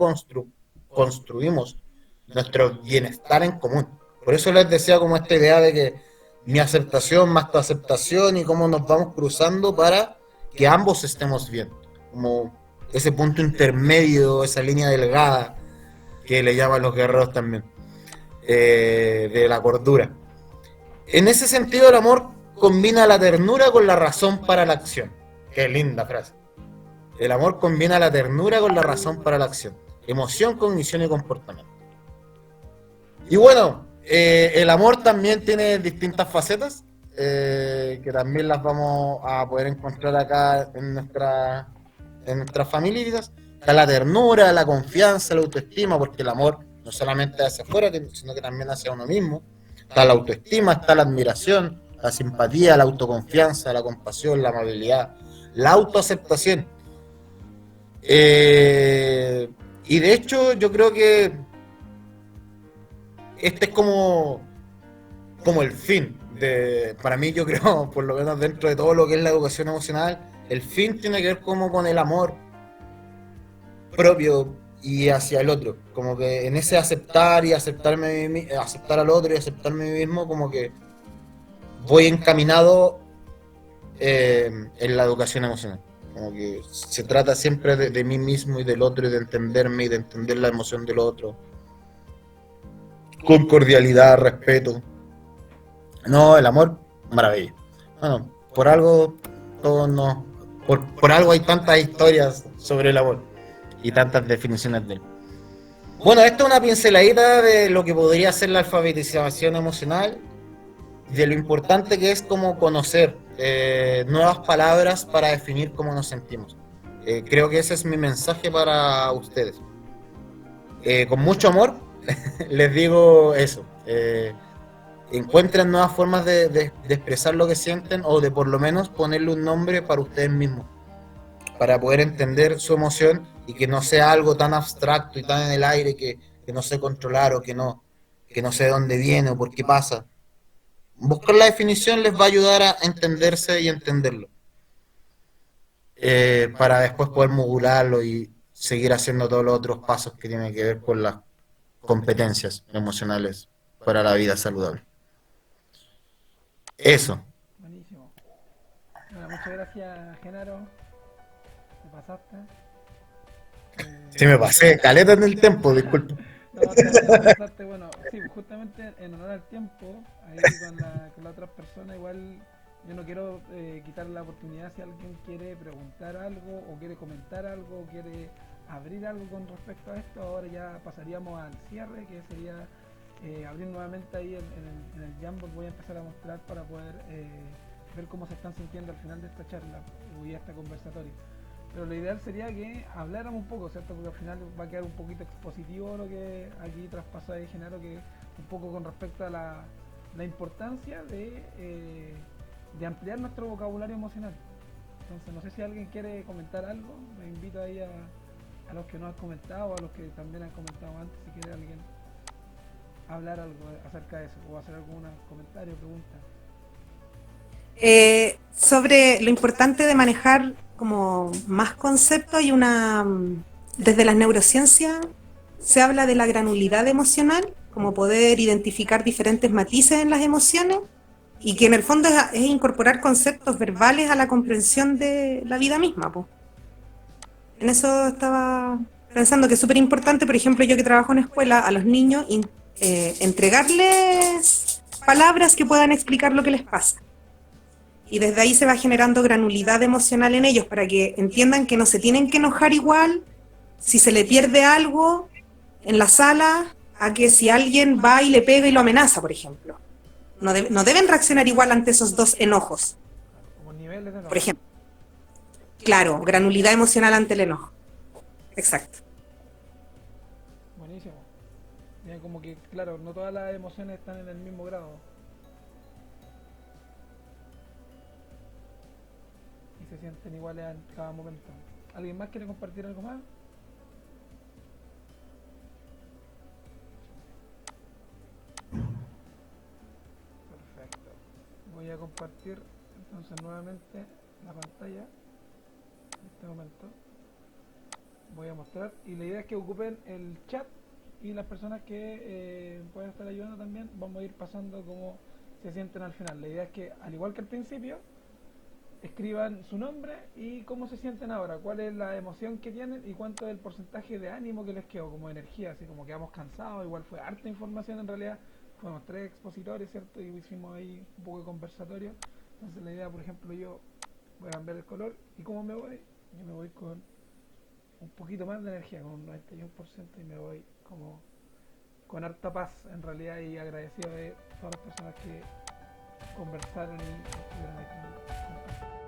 construimos nuestro bienestar en común. Por eso les decía como esta idea de que mi aceptación más tu aceptación y cómo nos vamos cruzando para que ambos estemos bien, como ese punto intermedio, esa línea delgada que le llaman los guerreros también, de la cordura. En ese sentido, el amor combina la ternura con la razón para la acción. Qué linda frase. El amor combina la ternura con la razón para la acción, emoción, cognición y comportamiento. Y bueno, el amor también tiene distintas facetas, que también las vamos a poder encontrar acá en nuestras familias. Está la ternura, la confianza, la autoestima, porque el amor no solamente hacia afuera, sino que también hacia uno mismo. Está la autoestima, está la admiración, la simpatía, la autoconfianza, la compasión, la amabilidad, la autoaceptación. Y de hecho, yo creo que este es como el fin para mí, yo creo, por lo menos dentro de todo lo que es la educación emocional, el fin tiene que ver como con el amor propio y hacia el otro, como que en ese aceptar y aceptar al otro y aceptarme a mí mismo, como que voy encaminado en la educación emocional, como que se trata siempre de mí mismo y del otro y de entenderme y de entender la emoción del otro con cordialidad, respeto. No, el amor, maravilla. Bueno, por algo todos no, por algo hay tantas historias sobre el amor y tantas definiciones de él. Bueno, esto es una pinceladita de lo que podría ser la alfabetización emocional, de lo importante que es como conocer nuevas palabras para definir cómo nos sentimos. Creo que ese es mi mensaje para ustedes. Con mucho amor les digo eso. Encuentren nuevas formas de expresar lo que sienten o de por lo menos ponerle un nombre para ustedes mismos, para poder entender su emoción y que no sea algo tan abstracto y tan en el aire que no sé controlar o que no sé de dónde viene o por qué pasa. Buscar la definición les va a ayudar a entenderse y entenderlo, para después poder modularlo y seguir haciendo todos los otros pasos que tienen que ver con las competencias emocionales para la vida saludable. Eso. Buenísimo. Bueno, muchas gracias, Genaro. Te pasaste. Sí, me pasé caleta en el tiempo, disculpe. No, te pasaste, bueno, sí, justamente en honor al tiempo, ahí con la otra persona, igual yo no quiero quitarle la oportunidad si alguien quiere preguntar algo o quiere comentar algo o quiere abrir algo con respecto a esto. Ahora ya pasaríamos al cierre, que sería abrir nuevamente ahí en el Jamboard. Voy a empezar a mostrar para poder ver cómo se están sintiendo al final de esta charla y esta conversatoria. Pero lo ideal sería que habláramos un poco, ¿cierto? Porque al final va a quedar un poquito expositivo lo que aquí traspasa de Genaro, que un poco con respecto a la importancia de ampliar nuestro vocabulario emocional. Entonces, no sé si alguien quiere comentar algo. Me invito ahí a los que no han comentado, a los que también han comentado antes, si quiere alguien hablar algo acerca de eso o hacer algún comentario, pregunta. Sobre lo importante de manejar como más conceptos, hay desde las neurociencias se habla de la granulidad emocional, como poder identificar diferentes matices en las emociones y que en el fondo es incorporar conceptos verbales a la comprensión de la vida misma, po. En eso estaba pensando que es súper importante, por ejemplo, yo que trabajo en escuela, a los niños entregarles palabras que puedan explicar lo que les pasa. Y desde ahí se va generando granulidad emocional en ellos para que entiendan que no se tienen que enojar igual si se le pierde algo en la sala a que si alguien va y le pega y lo amenaza, por ejemplo. No deben reaccionar igual ante esos dos enojos. Como niveles de enojo. Por ejemplo. Claro, granulidad emocional ante el enojo. Exacto. Buenísimo. Bien, como que, claro, no todas las emociones están en el mismo grado. Y se sienten iguales en cada momento. ¿Alguien más quiere compartir algo más? Perfecto. Voy a compartir entonces nuevamente la pantalla en este momento. Voy a mostrar y la idea es que ocupen el chat y las personas que pueden estar ayudando también, vamos a ir pasando cómo se sienten al final. La idea es que, al igual que al principio, escriban su nombre y cómo se sienten ahora, cuál es la emoción que tienen y cuánto es el porcentaje de ánimo que les quedó, como energía, así como quedamos cansados. Igual fue harta información en realidad, fuimos 3 expositores, ¿cierto? Y hicimos ahí un poco de conversatorio. Entonces la idea, por ejemplo, yo voy a cambiar el color y cómo me voy, Yo me voy con un poquito más de energía, con un 91%, y me voy como con harta paz en realidad, y agradecido de todas las personas que conversaron y estuvieron ahí conmigo.